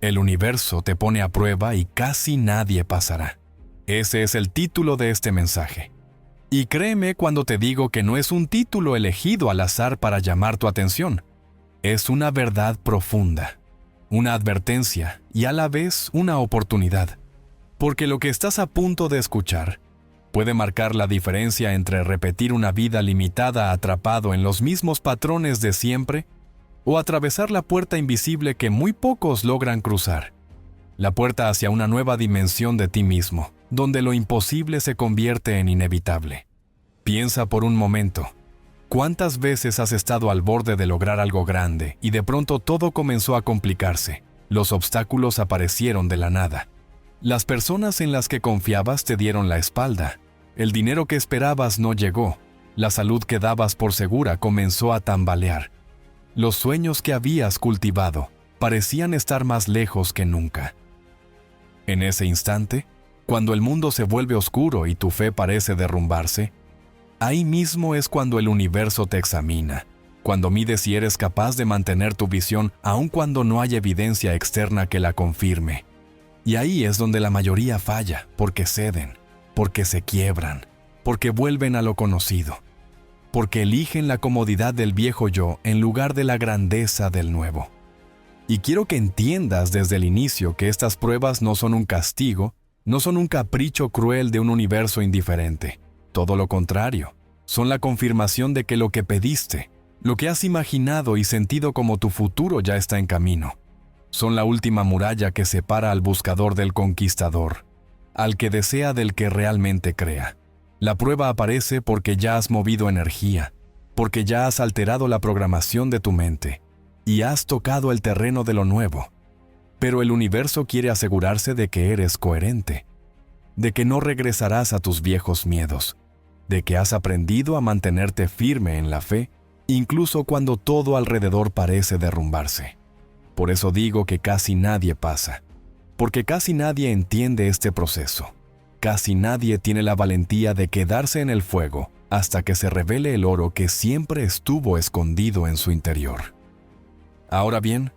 El universo te pone a prueba y casi nadie pasará. Ese es el título de este mensaje. Y créeme cuando te digo que no es un título elegido al azar para llamar tu atención. Es una verdad profunda, una advertencia y a la vez una oportunidad. Porque lo que estás a punto de escuchar puede marcar la diferencia entre repetir una vida limitada atrapado en los mismos patrones de siempre o atravesar la puerta invisible que muy pocos logran cruzar. La puerta hacia una nueva dimensión de ti mismo, donde lo imposible se convierte en inevitable. Piensa por un momento, ¿cuántas veces has estado al borde de lograr algo grande y de pronto todo comenzó a complicarse? Los obstáculos aparecieron de la nada. Las personas en las que confiabas te dieron la espalda. El dinero que esperabas no llegó. La salud que dabas por segura comenzó a tambalear. Los sueños que habías cultivado parecían estar más lejos que nunca. En ese instante, cuando el mundo se vuelve oscuro y tu fe parece derrumbarse, ahí mismo es cuando el universo te examina, cuando mide si eres capaz de mantener tu visión aun cuando no hay evidencia externa que la confirme. Y ahí es donde la mayoría falla, porque ceden, porque se quiebran, porque vuelven a lo conocido, porque eligen la comodidad del viejo yo en lugar de la grandeza del nuevo. Y quiero que entiendas desde el inicio que estas pruebas no son un castigo, no son un capricho cruel de un universo indiferente. Todo lo contrario, son la confirmación de que lo que pediste, lo que has imaginado y sentido como tu futuro ya está en camino. Son la última muralla que separa al buscador del conquistador, al que desea del que realmente crea. La prueba aparece porque ya has movido energía, porque ya has alterado la programación de tu mente y has tocado el terreno de lo nuevo. Pero el universo quiere asegurarse de que eres coherente, de que no regresarás a tus viejos miedos, de que has aprendido a mantenerte firme en la fe, incluso cuando todo alrededor parece derrumbarse. Por eso digo que casi nadie pasa, porque casi nadie entiende este proceso. Casi nadie tiene la valentía de quedarse en el fuego hasta que se revele el oro que siempre estuvo escondido en su interior. Ahora bien,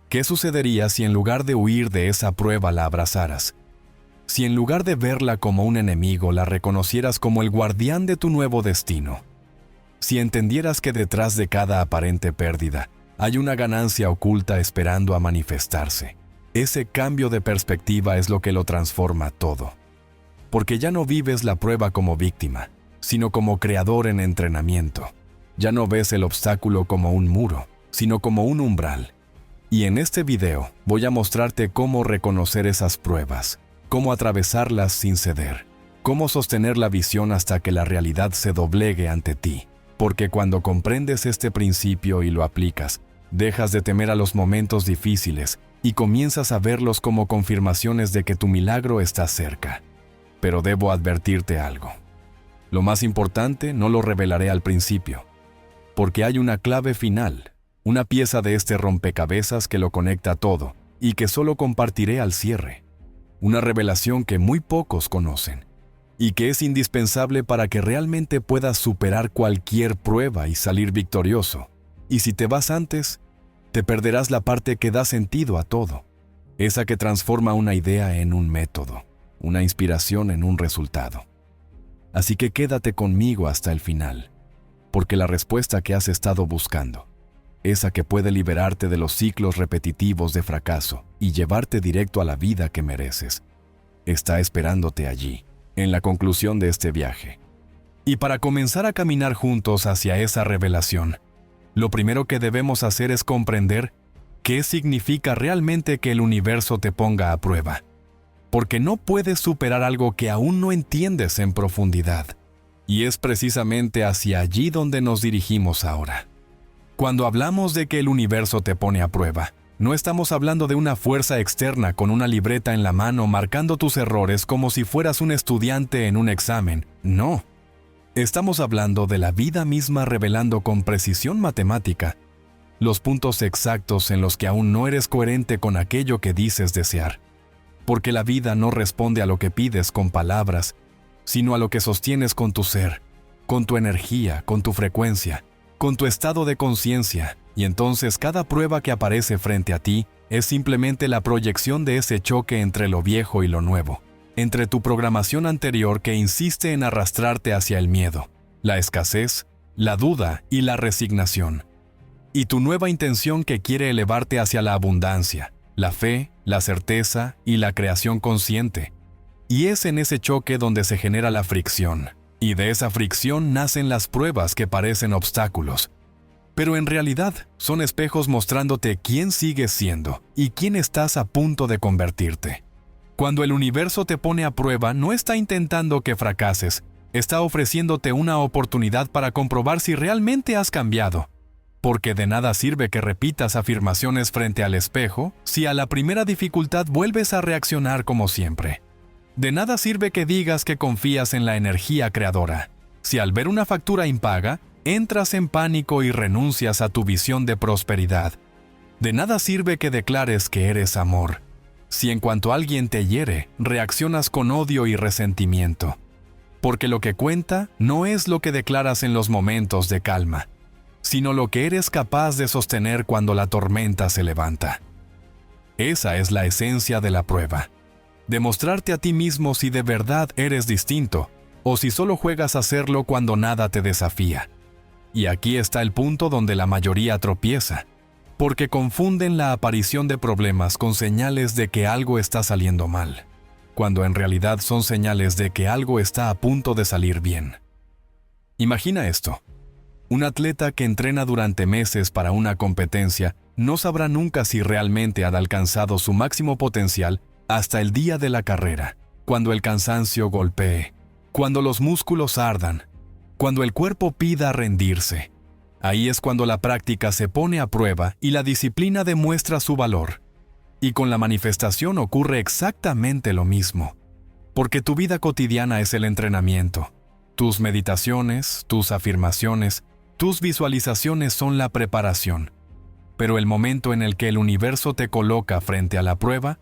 ¿qué sucedería si en lugar de huir de esa prueba la abrazaras? Si en lugar de verla como un enemigo la reconocieras como el guardián de tu nuevo destino? Si entendieras que detrás de cada aparente pérdida hay una ganancia oculta esperando a manifestarse. Ese cambio de perspectiva es lo que lo transforma todo. Porque ya no vives la prueba como víctima, sino como creador en entrenamiento. Ya no ves el obstáculo como un muro, sino como un umbral. Y en este video voy a mostrarte cómo reconocer esas pruebas, cómo atravesarlas sin ceder, cómo sostener la visión hasta que la realidad se doblegue ante ti. Porque cuando comprendes este principio y lo aplicas, dejas de temer a los momentos difíciles y comienzas a verlos como confirmaciones de que tu milagro está cerca. Pero debo advertirte algo. Lo más importante no lo revelaré al principio, porque hay una clave final, una pieza de este rompecabezas que lo conecta todo y que solo compartiré al cierre. Una revelación que muy pocos conocen y que es indispensable para que realmente puedas superar cualquier prueba y salir victorioso. Y si te vas antes, te perderás la parte que da sentido a todo, esa que transforma una idea en un método, una inspiración en un resultado. Así que quédate conmigo hasta el final, porque la respuesta que has estado buscando, esa que puede liberarte de los ciclos repetitivos de fracaso y llevarte directo a la vida que mereces, está esperándote allí, en la conclusión de este viaje. Y para comenzar a caminar juntos hacia esa revelación, lo primero que debemos hacer es comprender qué significa realmente que el universo te ponga a prueba. Porque no puedes superar algo que aún no entiendes en profundidad. Y es precisamente hacia allí donde nos dirigimos ahora. Cuando hablamos de que el universo te pone a prueba, no estamos hablando de una fuerza externa con una libreta en la mano marcando tus errores como si fueras un estudiante en un examen. No. Estamos hablando de la vida misma revelando con precisión matemática los puntos exactos en los que aún no eres coherente con aquello que dices desear. Porque la vida no responde a lo que pides con palabras, sino a lo que sostienes con tu ser, con tu energía, con tu frecuencia, con tu estado de conciencia Y entonces cada prueba que aparece frente a ti es simplemente la proyección de ese choque entre lo viejo y lo nuevo, entre tu programación anterior que insiste en arrastrarte hacia el miedo, la escasez, la duda y la resignación, y tu nueva intención que quiere elevarte hacia la abundancia, la fe, la certeza y la creación consciente. Y es en ese choque donde se genera la fricción, y de esa fricción nacen las pruebas que parecen obstáculos, pero en realidad son espejos mostrándote quién sigues siendo y quién estás a punto de convertirte. Cuando el universo te pone a prueba, no está intentando que fracases, está ofreciéndote una oportunidad para comprobar si realmente has cambiado. Porque de nada sirve que repitas afirmaciones frente al espejo si a la primera dificultad vuelves a reaccionar como siempre. De nada sirve que digas que confías en la energía creadora si al ver una factura impaga, entras en pánico y renuncias a tu visión de prosperidad. De nada sirve que declares que eres amor si en cuanto alguien te hiere, reaccionas con odio y resentimiento. Porque lo que cuenta no es lo que declaras en los momentos de calma, sino lo que eres capaz de sostener cuando la tormenta se levanta. Esa es la esencia de la prueba. Demostrarte a ti mismo si de verdad eres distinto, o si solo juegas a hacerlo cuando nada te desafía. Y aquí está el punto donde la mayoría tropieza, porque confunden la aparición de problemas con señales de que algo está saliendo mal, cuando en realidad son señales de que algo está a punto de salir bien. Imagina esto. Un atleta que entrena durante meses para una competencia no sabrá nunca si realmente ha alcanzado su máximo potencial hasta el día de la carrera, cuando el cansancio golpee, cuando los músculos ardan, cuando el cuerpo pida rendirse. Ahí es cuando la práctica se pone a prueba y la disciplina demuestra su valor. Y con la manifestación ocurre exactamente lo mismo, porque tu vida cotidiana es el entrenamiento. Tus meditaciones, tus afirmaciones, tus visualizaciones son la preparación. Pero el momento en el que el universo te coloca frente a la prueba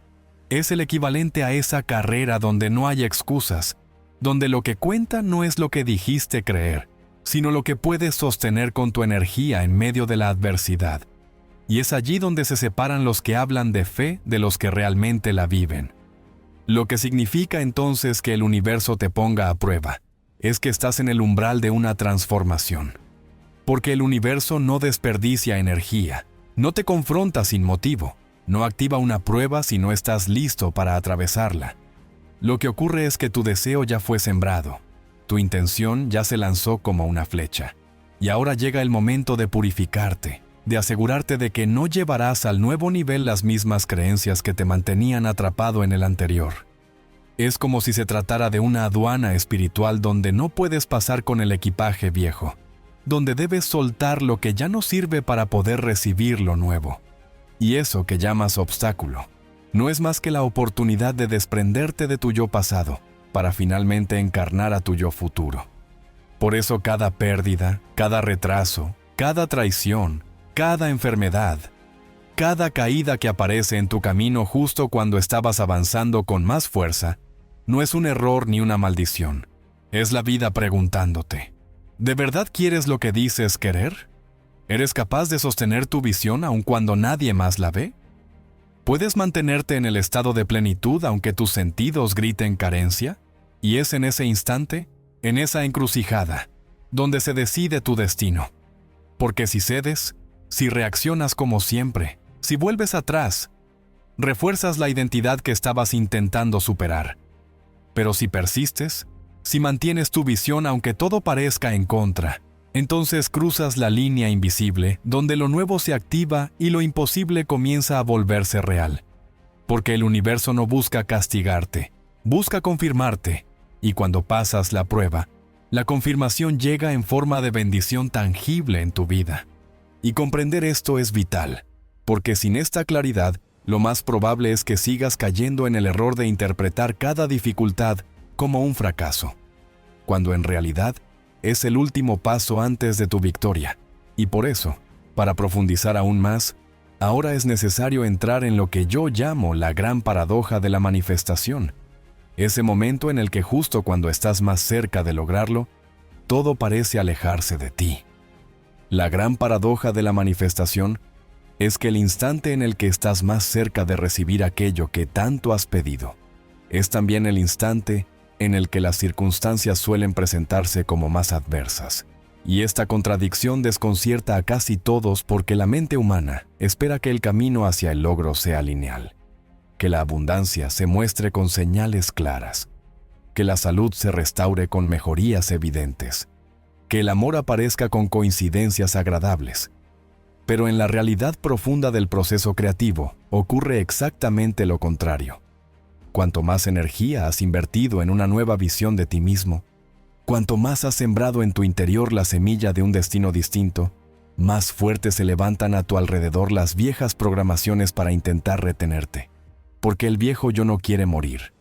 es el equivalente a esa carrera donde no hay excusas, donde lo que cuenta no es lo que dijiste creer, sino lo que puedes sostener con tu energía en medio de la adversidad. Y es allí donde se separan los que hablan de fe de los que realmente la viven. Lo que significa entonces que el universo te ponga a prueba es que estás en el umbral de una transformación. Porque el universo no desperdicia energía, no te confronta sin motivo, no activa una prueba si no estás listo para atravesarla. Lo que ocurre es que tu deseo ya fue sembrado, tu intención ya se lanzó como una flecha, y ahora llega el momento de purificarte, de asegurarte de que no llevarás al nuevo nivel las mismas creencias que te mantenían atrapado en el anterior. Es como si se tratara de una aduana espiritual donde no puedes pasar con el equipaje viejo, donde debes soltar lo que ya no sirve para poder recibir lo nuevo. Y eso que llamas obstáculo no es más que la oportunidad de desprenderte de tu yo pasado para finalmente encarnar a tu yo futuro. Por eso cada pérdida, cada retraso, cada traición, cada enfermedad, cada caída que aparece en tu camino justo cuando estabas avanzando con más fuerza, no es un error ni una maldición. Es la vida preguntándote, ¿de verdad quieres lo que dices querer? ¿Eres capaz de sostener tu visión aun cuando nadie más la ve? ¿Puedes mantenerte en el estado de plenitud aunque tus sentidos griten carencia? Y es en ese instante, en esa encrucijada, donde se decide tu destino. Porque si cedes, si reaccionas como siempre, si vuelves atrás, refuerzas la identidad que estabas intentando superar. Pero si persistes, si mantienes tu visión aunque todo parezca en contra, entonces cruzas la línea invisible donde lo nuevo se activa y lo imposible comienza a volverse real. Porque el universo no busca castigarte, busca confirmarte, y cuando pasas la prueba, la confirmación llega en forma de bendición tangible en tu vida. Y comprender esto es vital, porque sin esta claridad, lo más probable es que sigas cayendo en el error de interpretar cada dificultad como un fracaso, cuando en realidad es el último paso antes de tu victoria. Y por eso, para profundizar aún más, ahora es necesario entrar en lo que yo llamo la gran paradoja de la manifestación. Ese momento en el que justo cuando estás más cerca de lograrlo, todo parece alejarse de ti. La gran paradoja de la manifestación es que el instante en el que estás más cerca de recibir aquello que tanto has pedido, es también el instante en el que las circunstancias suelen presentarse como más adversas. Y esta contradicción desconcierta a casi todos porque la mente humana espera que el camino hacia el logro sea lineal, que la abundancia se muestre con señales claras, que la salud se restaure con mejorías evidentes, que el amor aparezca con coincidencias agradables. Pero en la realidad profunda del proceso creativo ocurre exactamente lo contrario. Cuanto más energía has invertido en una nueva visión de ti mismo, cuanto más has sembrado en tu interior la semilla de un destino distinto, más fuertes se levantan a tu alrededor las viejas programaciones para intentar retenerte. Porque el viejo yo no quiere morir.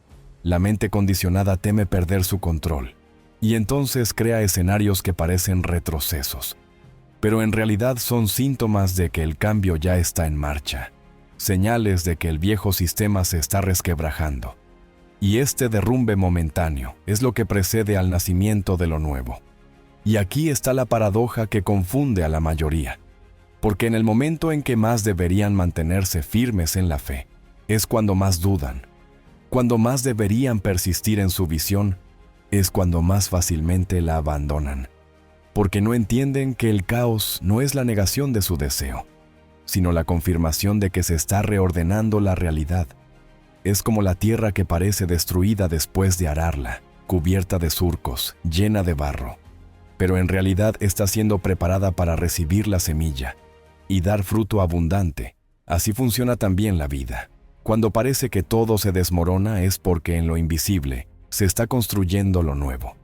La mente condicionada teme perder su control, y entonces crea escenarios que parecen retrocesos. Pero en realidad son síntomas de que el cambio ya está en marcha, señales de que el viejo sistema se está resquebrajando. Y este derrumbe momentáneo es lo que precede al nacimiento de lo nuevo. Y aquí está la paradoja que confunde a la mayoría, porque en el momento en que más deberían mantenerse firmes en la fe, es cuando más dudan. Cuando más deberían persistir en su visión, es cuando más fácilmente la abandonan, porque no entienden que el caos no es la negación de su deseo, sino la confirmación de que se está reordenando la realidad. Es como la tierra que parece destruida después de ararla, cubierta de surcos, llena de barro, pero en realidad está siendo preparada para recibir la semilla y dar fruto abundante. Así funciona también la vida. Cuando parece que todo se desmorona es porque en lo invisible se está construyendo lo nuevo.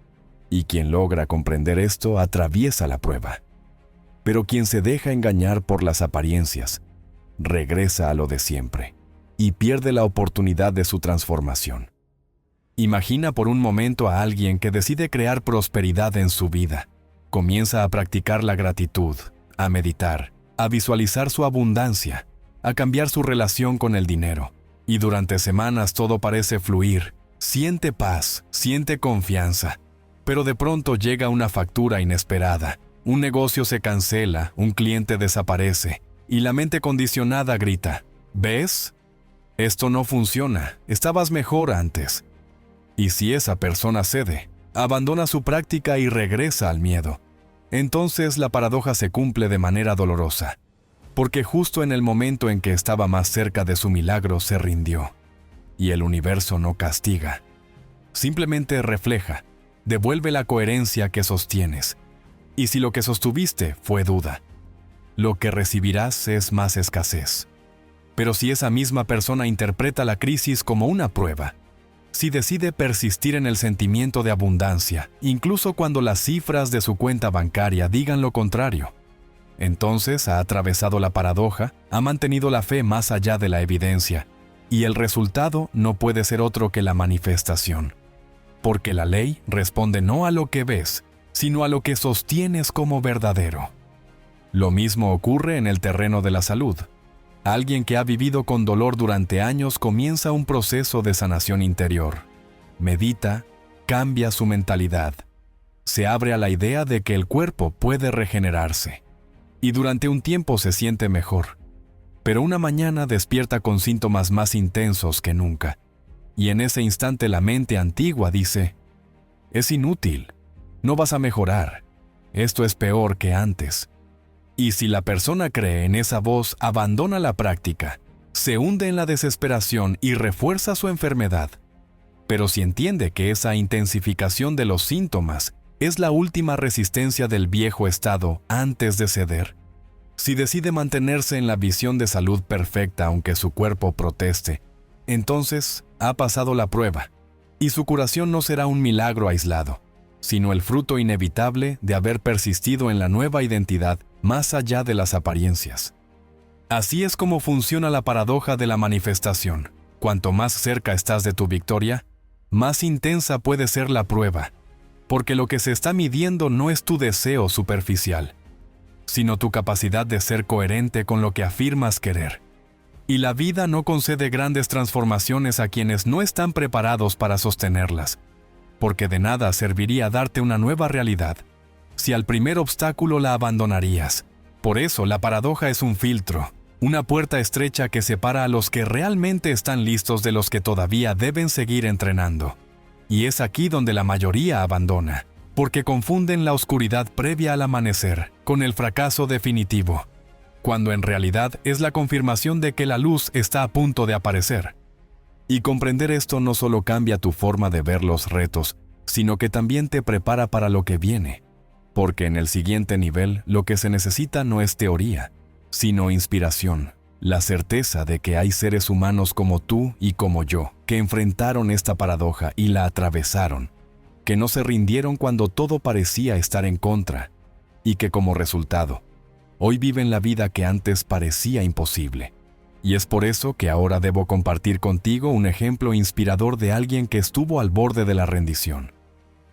Y quien logra comprender esto atraviesa la prueba. Pero quien se deja engañar por las apariencias, regresa a lo de siempre y pierde la oportunidad de su transformación. Imagina por un momento a alguien que decide crear prosperidad en su vida. Comienza a practicar la gratitud, a meditar, a visualizar su abundancia, a cambiar su relación con el dinero. Y durante semanas todo parece fluir, siente paz, siente confianza. Pero de pronto llega una factura inesperada, un negocio se cancela, un cliente desaparece, y la mente condicionada grita, ¿ves? Esto no funciona, estabas mejor antes. Y si esa persona cede, abandona su práctica y regresa al miedo, entonces la paradoja se cumple de manera dolorosa, porque justo en el momento en que estaba más cerca de su milagro se rindió. Y el universo no castiga, simplemente refleja, devuelve la coherencia que sostienes. Y si lo que sostuviste fue duda, lo que recibirás es más escasez. Pero si esa misma persona interpreta la crisis como una prueba, si decide persistir en el sentimiento de abundancia, incluso cuando las cifras de su cuenta bancaria digan lo contrario, entonces ha atravesado la paradoja, ha mantenido la fe más allá de la evidencia, y el resultado no puede ser otro que la manifestación. Porque la ley responde no a lo que ves, sino a lo que sostienes como verdadero. Lo mismo ocurre en el terreno de la salud. Alguien que ha vivido con dolor durante años comienza un proceso de sanación interior. Medita, cambia su mentalidad. Se abre a la idea de que el cuerpo puede regenerarse. Y durante un tiempo se siente mejor. Pero una mañana despierta con síntomas más intensos que nunca. Y en ese instante la mente antigua dice, es inútil, no vas a mejorar, esto es peor que antes. Y si la persona cree en esa voz, abandona la práctica, se hunde en la desesperación y refuerza su enfermedad. Pero si entiende que esa intensificación de los síntomas es la última resistencia del viejo estado antes de ceder, si decide mantenerse en la visión de salud perfecta aunque su cuerpo proteste, entonces ha pasado la prueba, y su curación no será un milagro aislado, sino el fruto inevitable de haber persistido en la nueva identidad más allá de las apariencias. Así es como funciona la paradoja de la manifestación. Cuanto más cerca estás de tu victoria, más intensa puede ser la prueba, porque lo que se está midiendo no es tu deseo superficial, sino tu capacidad de ser coherente con lo que afirmas querer. Y la vida no concede grandes transformaciones a quienes no están preparados para sostenerlas, porque de nada serviría darte una nueva realidad si al primer obstáculo la abandonarías. Por eso la paradoja es un filtro, una puerta estrecha que separa a los que realmente están listos de los que todavía deben seguir entrenando. Y es aquí donde la mayoría abandona, porque confunden la oscuridad previa al amanecer con el fracaso definitivo, cuando en realidad es la confirmación de que la luz está a punto de aparecer. Y comprender esto no solo cambia tu forma de ver los retos, sino que también te prepara para lo que viene, porque en el siguiente nivel lo que se necesita no es teoría, sino inspiración, la certeza de que hay seres humanos como tú y como yo, que enfrentaron esta paradoja y la atravesaron, que no se rindieron cuando todo parecía estar en contra, y que como resultado, hoy viven la vida que antes parecía imposible. Y es por eso que ahora debo compartir contigo un ejemplo inspirador de alguien que estuvo al borde de la rendición,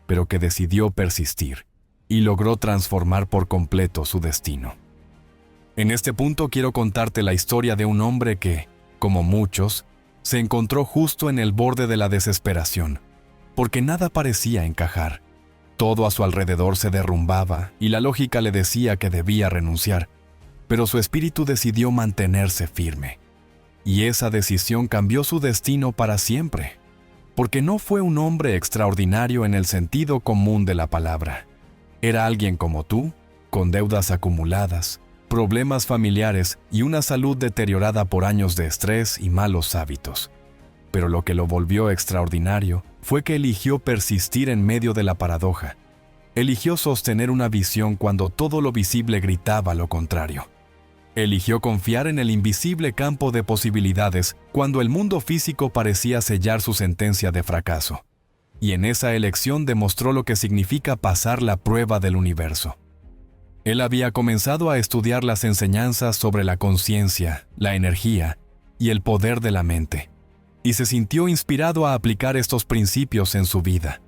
pero que decidió persistir y logró transformar por completo su destino. En este punto quiero contarte la historia de un hombre que, como muchos, se encontró justo en el borde de la desesperación, porque nada parecía encajar. Todo a su alrededor se derrumbaba y la lógica le decía que debía renunciar, pero su espíritu decidió mantenerse firme. Y esa decisión cambió su destino para siempre, porque no fue un hombre extraordinario en el sentido común de la palabra. Era alguien como tú, con deudas acumuladas, problemas familiares y una salud deteriorada por años de estrés y malos hábitos. Pero lo que lo volvió extraordinario fue que eligió persistir en medio de la paradoja. Eligió sostener una visión cuando todo lo visible gritaba lo contrario. Eligió confiar en el invisible campo de posibilidades cuando el mundo físico parecía sellar su sentencia de fracaso. Y en esa elección demostró lo que significa pasar la prueba del universo. Él había comenzado a estudiar las enseñanzas sobre la conciencia, la energía y el poder de la mente, y se sintió inspirado a aplicar estos principios en su vida.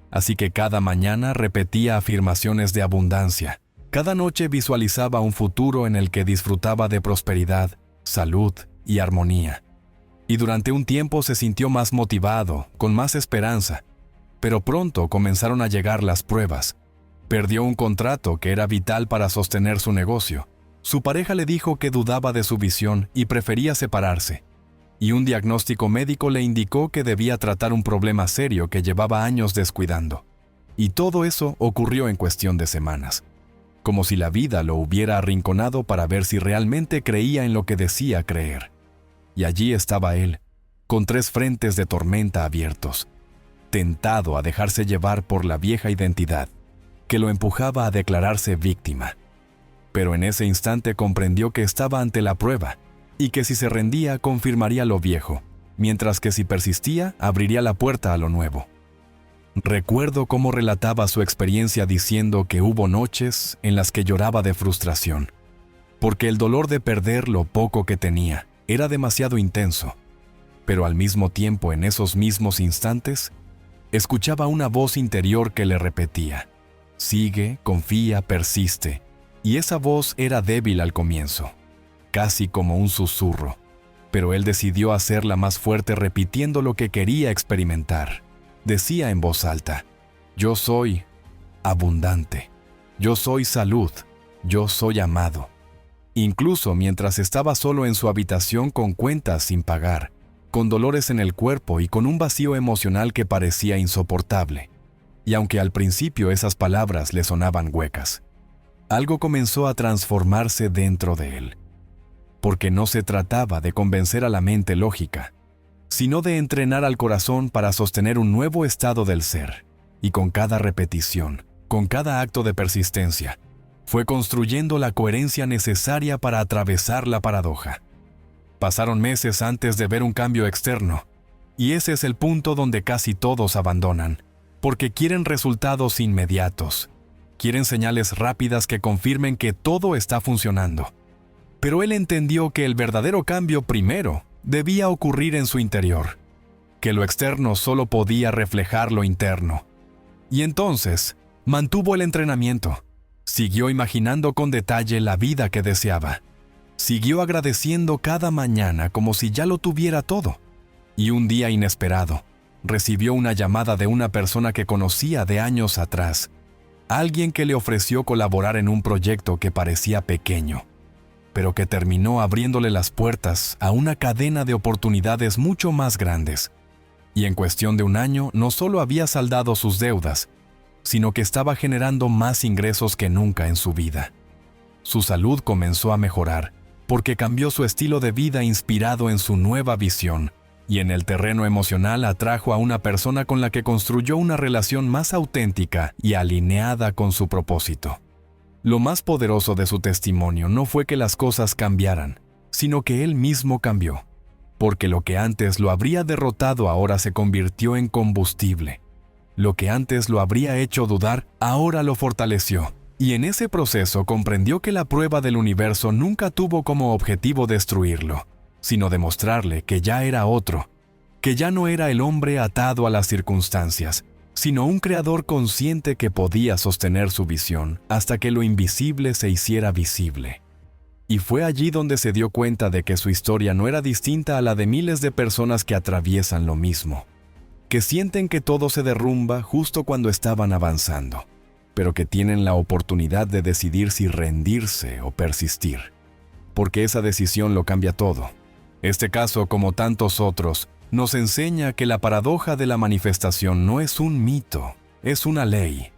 Así que cada mañana repetía afirmaciones de abundancia. Cada noche visualizaba un futuro en el que disfrutaba de prosperidad, salud y armonía. Y durante un tiempo se sintió más motivado, con más esperanza. Pero pronto comenzaron a llegar las pruebas. Perdió un contrato que era vital para sostener su negocio. Su pareja le dijo que dudaba de su visión y prefería separarse. Y un diagnóstico médico le indicó que debía tratar un problema serio que llevaba años descuidando. Y todo eso ocurrió en cuestión de semanas, como si la vida lo hubiera arrinconado para ver si realmente creía en lo que decía creer. Y allí estaba él, con 3 frentes de tormenta abiertos, tentado a dejarse llevar por la vieja identidad, que lo empujaba a declararse víctima. Pero en ese instante comprendió que estaba ante la prueba, y que si se rendía confirmaría lo viejo, mientras que si persistía abriría la puerta a lo nuevo. Recuerdo cómo relataba su experiencia diciendo que hubo noches en las que lloraba de frustración, porque el dolor de perder lo poco que tenía era demasiado intenso, pero al mismo tiempo en esos mismos instantes, escuchaba una voz interior que le repetía: sigue, confía, persiste, y esa voz era débil al comienzo, casi como un susurro, pero él decidió hacerla más fuerte repitiendo lo que quería experimentar. Decía en voz alta: yo soy abundante, yo soy salud, yo soy amado. Incluso mientras estaba solo en su habitación con cuentas sin pagar, con dolores en el cuerpo y con un vacío emocional que parecía insoportable. Y aunque al principio esas palabras le sonaban huecas, algo comenzó a transformarse dentro de él. Porque no se trataba de convencer a la mente lógica, sino de entrenar al corazón para sostener un nuevo estado del ser. Y con cada repetición, con cada acto de persistencia, fue construyendo la coherencia necesaria para atravesar la paradoja. Pasaron meses antes de ver un cambio externo, y ese es el punto donde casi todos abandonan, porque quieren resultados inmediatos, quieren señales rápidas que confirmen que todo está funcionando. Pero él entendió que el verdadero cambio primero debía ocurrir en su interior, que lo externo solo podía reflejar lo interno. Y entonces, mantuvo el entrenamiento, siguió imaginando con detalle la vida que deseaba, siguió agradeciendo cada mañana como si ya lo tuviera todo. Y un día inesperado, recibió una llamada de una persona que conocía de años atrás, Alguien que le ofreció colaborar en un proyecto que parecía pequeño, pero que terminó abriéndole las puertas a una cadena de oportunidades mucho más grandes. Y en cuestión de un año no solo había saldado sus deudas, sino que estaba generando más ingresos que nunca en su vida. Su salud comenzó a mejorar, porque cambió su estilo de vida inspirado en su nueva visión, y en el terreno emocional atrajo a una persona con la que construyó una relación más auténtica y alineada con su propósito. Lo más poderoso de su testimonio no fue que las cosas cambiaran, sino que él mismo cambió, porque lo que antes lo habría derrotado ahora se convirtió en combustible. Lo que antes lo habría hecho dudar, ahora lo fortaleció. Y en ese proceso comprendió que la prueba del universo nunca tuvo como objetivo destruirlo, sino demostrarle que ya era otro, que ya no era el hombre atado a las circunstancias, sino un creador consciente que podía sostener su visión hasta que lo invisible se hiciera visible. Y fue allí donde se dio cuenta de que su historia no era distinta a la de miles de personas que atraviesan lo mismo, que sienten que todo se derrumba justo cuando estaban avanzando, pero que tienen la oportunidad de decidir si rendirse o persistir, porque esa decisión lo cambia todo. Este caso, como tantos otros, nos enseña que la paradoja de la manifestación no es un mito, es una ley,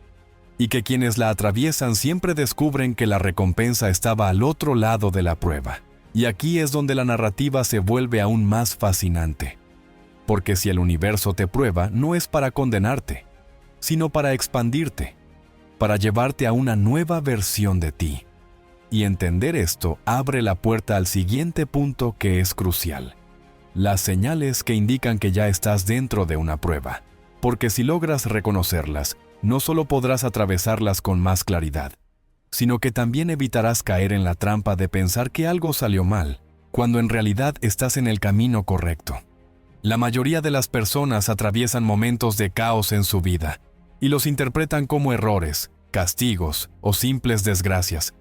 y que quienes la atraviesan siempre descubren que la recompensa estaba al otro lado de la prueba. Y aquí es donde la narrativa se vuelve aún más fascinante, porque si el universo te prueba, no es para condenarte, sino para expandirte, para llevarte a una nueva versión de ti. Y entender esto abre la puerta al siguiente punto que es crucial: las señales que indican que ya estás dentro de una prueba, porque si logras reconocerlas, no solo podrás atravesarlas con más claridad, sino que también evitarás caer en la trampa de pensar que algo salió mal, cuando en realidad estás en el camino correcto. La mayoría de las personas atraviesan momentos de caos en su vida, y los interpretan como errores, castigos o simples desgracias,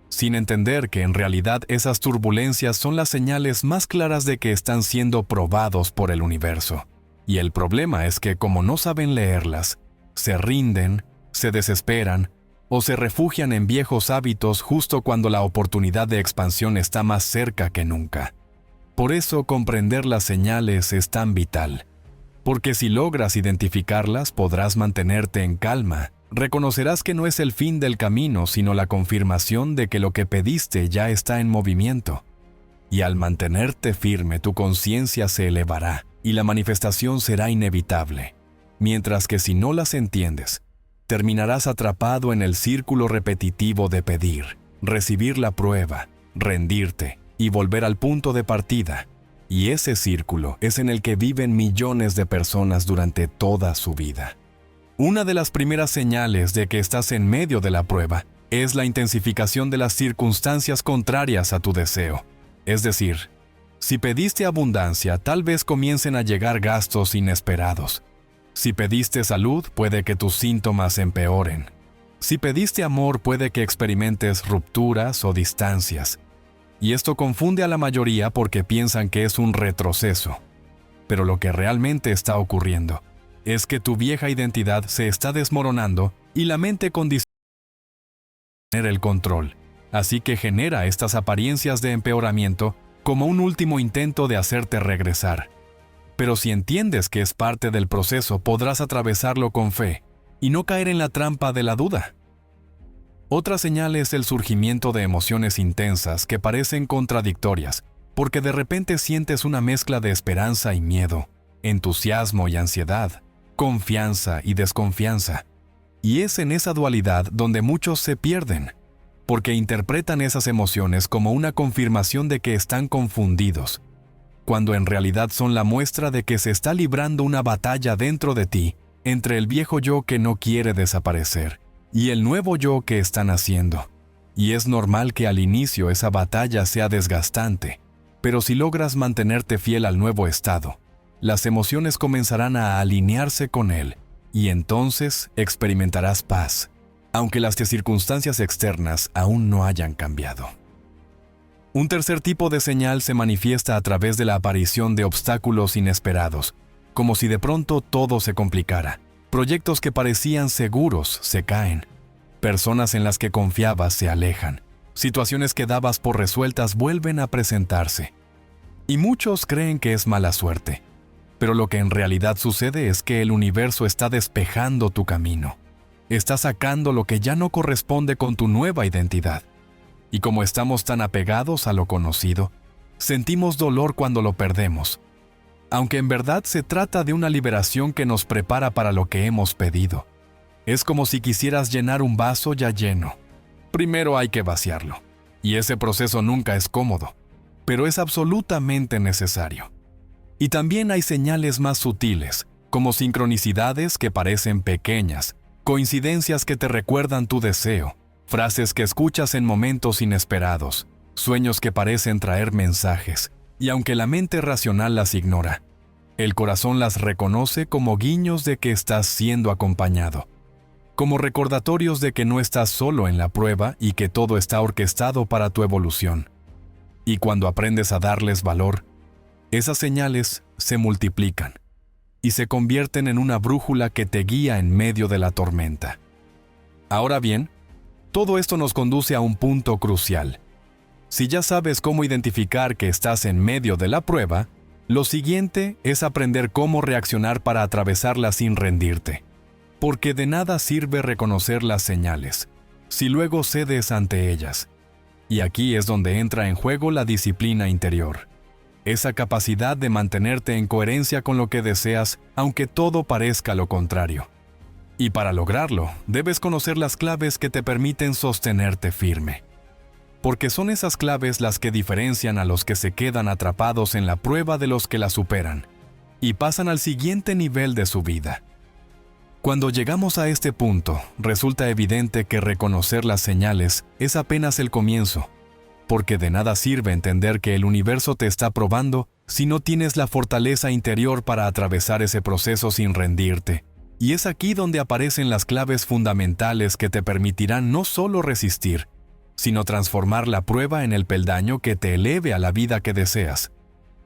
sin entender que en realidad esas turbulencias son las señales más claras de que están siendo probados por el universo. Y el problema es que, como no saben leerlas, se rinden, se desesperan o se refugian en viejos hábitos justo cuando la oportunidad de expansión está más cerca que nunca. Por eso comprender las señales es tan vital, porque si logras identificarlas podrás mantenerte en calma. Reconocerás que no es el fin del camino, sino la confirmación de que lo que pediste ya está en movimiento. Y al mantenerte firme, tu conciencia se elevará y la manifestación será inevitable. Mientras que si no las entiendes, terminarás atrapado en el círculo repetitivo de pedir, recibir la prueba, rendirte y volver al punto de partida. Y ese círculo es en el que viven millones de personas durante toda su vida. Una de las primeras señales de que estás en medio de la prueba es la intensificación de las circunstancias contrarias a tu deseo. Es decir, si pediste abundancia, tal vez comiencen a llegar gastos inesperados. Si pediste salud, puede que tus síntomas empeoren. Si pediste amor, puede que experimentes rupturas o distancias. Y esto confunde a la mayoría porque piensan que es un retroceso. Pero lo que realmente está ocurriendo es que tu vieja identidad se está desmoronando y la mente condiciona tener el control, así que genera estas apariencias de empeoramiento como un último intento de hacerte regresar. Pero si entiendes que es parte del proceso, podrás atravesarlo con fe y no caer en la trampa de la duda. Otra señal es el surgimiento de emociones intensas que parecen contradictorias, porque de repente sientes una mezcla de esperanza y miedo, entusiasmo y ansiedad, confianza y desconfianza. Y es en esa dualidad donde muchos se pierden, porque interpretan esas emociones como una confirmación de que están confundidos, cuando en realidad son la muestra de que se está librando una batalla dentro de ti entre el viejo yo que no quiere desaparecer y el nuevo yo que está naciendo. Y es normal que al inicio esa batalla sea desgastante, pero si logras mantenerte fiel al nuevo estado, las emociones comenzarán a alinearse con él, y entonces experimentarás paz, aunque las circunstancias externas aún no hayan cambiado. Un tercer tipo de señal se manifiesta a través de la aparición de obstáculos inesperados, como si de pronto todo se complicara. Proyectos que parecían seguros se caen, Personas en las que confiabas se alejan. Situaciones que dabas por resueltas vuelven a presentarse. Y muchos creen que es mala suerte. Pero lo que en realidad sucede es que el universo está despejando tu camino. Está sacando lo que ya no corresponde con tu nueva identidad. Y como estamos tan apegados a lo conocido, sentimos dolor cuando lo perdemos. Aunque en verdad se trata de una liberación que nos prepara para lo que hemos pedido. Es como si quisieras llenar un vaso ya lleno. Primero hay que vaciarlo. Y ese proceso nunca es cómodo, pero es absolutamente necesario. Y también hay señales más sutiles, como sincronicidades que parecen pequeñas, coincidencias que te recuerdan tu deseo, frases que escuchas en momentos inesperados, sueños que parecen traer mensajes, y aunque la mente racional las ignora, el corazón las reconoce como guiños de que estás siendo acompañado, como recordatorios de que no estás solo en la prueba y que todo está orquestado para tu evolución. Y cuando aprendes a darles valor, esas señales se multiplican y se convierten en una brújula que te guía en medio de la tormenta. Ahora bien, todo esto nos conduce a un punto crucial. Si ya sabes cómo identificar que estás en medio de la prueba, lo siguiente es aprender cómo reaccionar para atravesarla sin rendirte. Porque de nada sirve reconocer las señales, si luego cedes ante ellas. Y aquí es donde entra en juego la disciplina interior. Esa capacidad de mantenerte en coherencia con lo que deseas, aunque todo parezca lo contrario. Y para lograrlo, debes conocer las claves que te permiten sostenerte firme. Porque son esas claves las que diferencian a los que se quedan atrapados en la prueba de los que la superan y pasan al siguiente nivel de su vida. Cuando llegamos a este punto, resulta evidente que reconocer las señales es apenas el comienzo, porque de nada sirve entender que el universo te está probando si no tienes la fortaleza interior para atravesar ese proceso sin rendirte. Y es aquí donde aparecen las claves fundamentales que te permitirán no solo resistir, sino transformar la prueba en el peldaño que te eleve a la vida que deseas.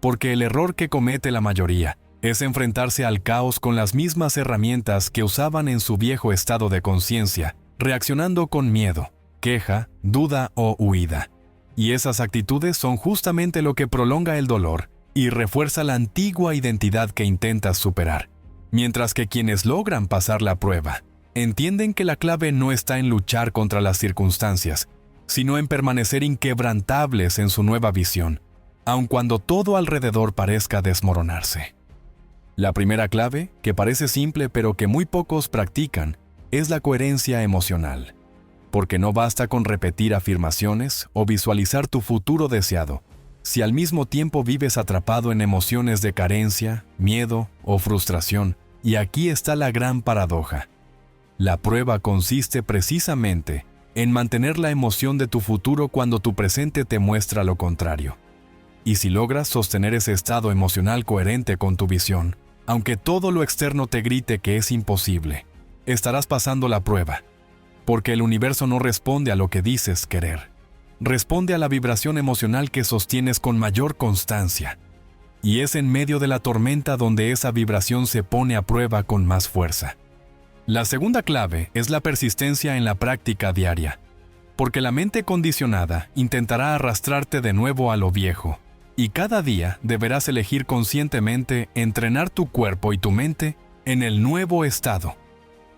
Porque el error que comete la mayoría es enfrentarse al caos con las mismas herramientas que usaban en su viejo estado de conciencia, reaccionando con miedo, queja, duda o huida. Y esas actitudes son justamente lo que prolonga el dolor y refuerza la antigua identidad que intentas superar. Mientras que quienes logran pasar la prueba, entienden que la clave no está en luchar contra las circunstancias, sino en permanecer inquebrantables en su nueva visión, aun cuando todo alrededor parezca desmoronarse. La primera clave, que parece simple pero que muy pocos practican, es la coherencia emocional. Porque no basta con repetir afirmaciones o visualizar tu futuro deseado, si al mismo tiempo vives atrapado en emociones de carencia, miedo o frustración. Y aquí está la gran paradoja. La prueba consiste precisamente en mantener la emoción de tu futuro cuando tu presente te muestra lo contrario. Y si logras sostener ese estado emocional coherente con tu visión, aunque todo lo externo te grite que es imposible, estarás pasando la prueba. Porque el universo no responde a lo que dices querer. Responde a la vibración emocional que sostienes con mayor constancia. Y es en medio de la tormenta donde esa vibración se pone a prueba con más fuerza. La segunda clave es la persistencia en la práctica diaria. Porque la mente condicionada intentará arrastrarte de nuevo a lo viejo. Y cada día deberás elegir conscientemente entrenar tu cuerpo y tu mente en el nuevo estado.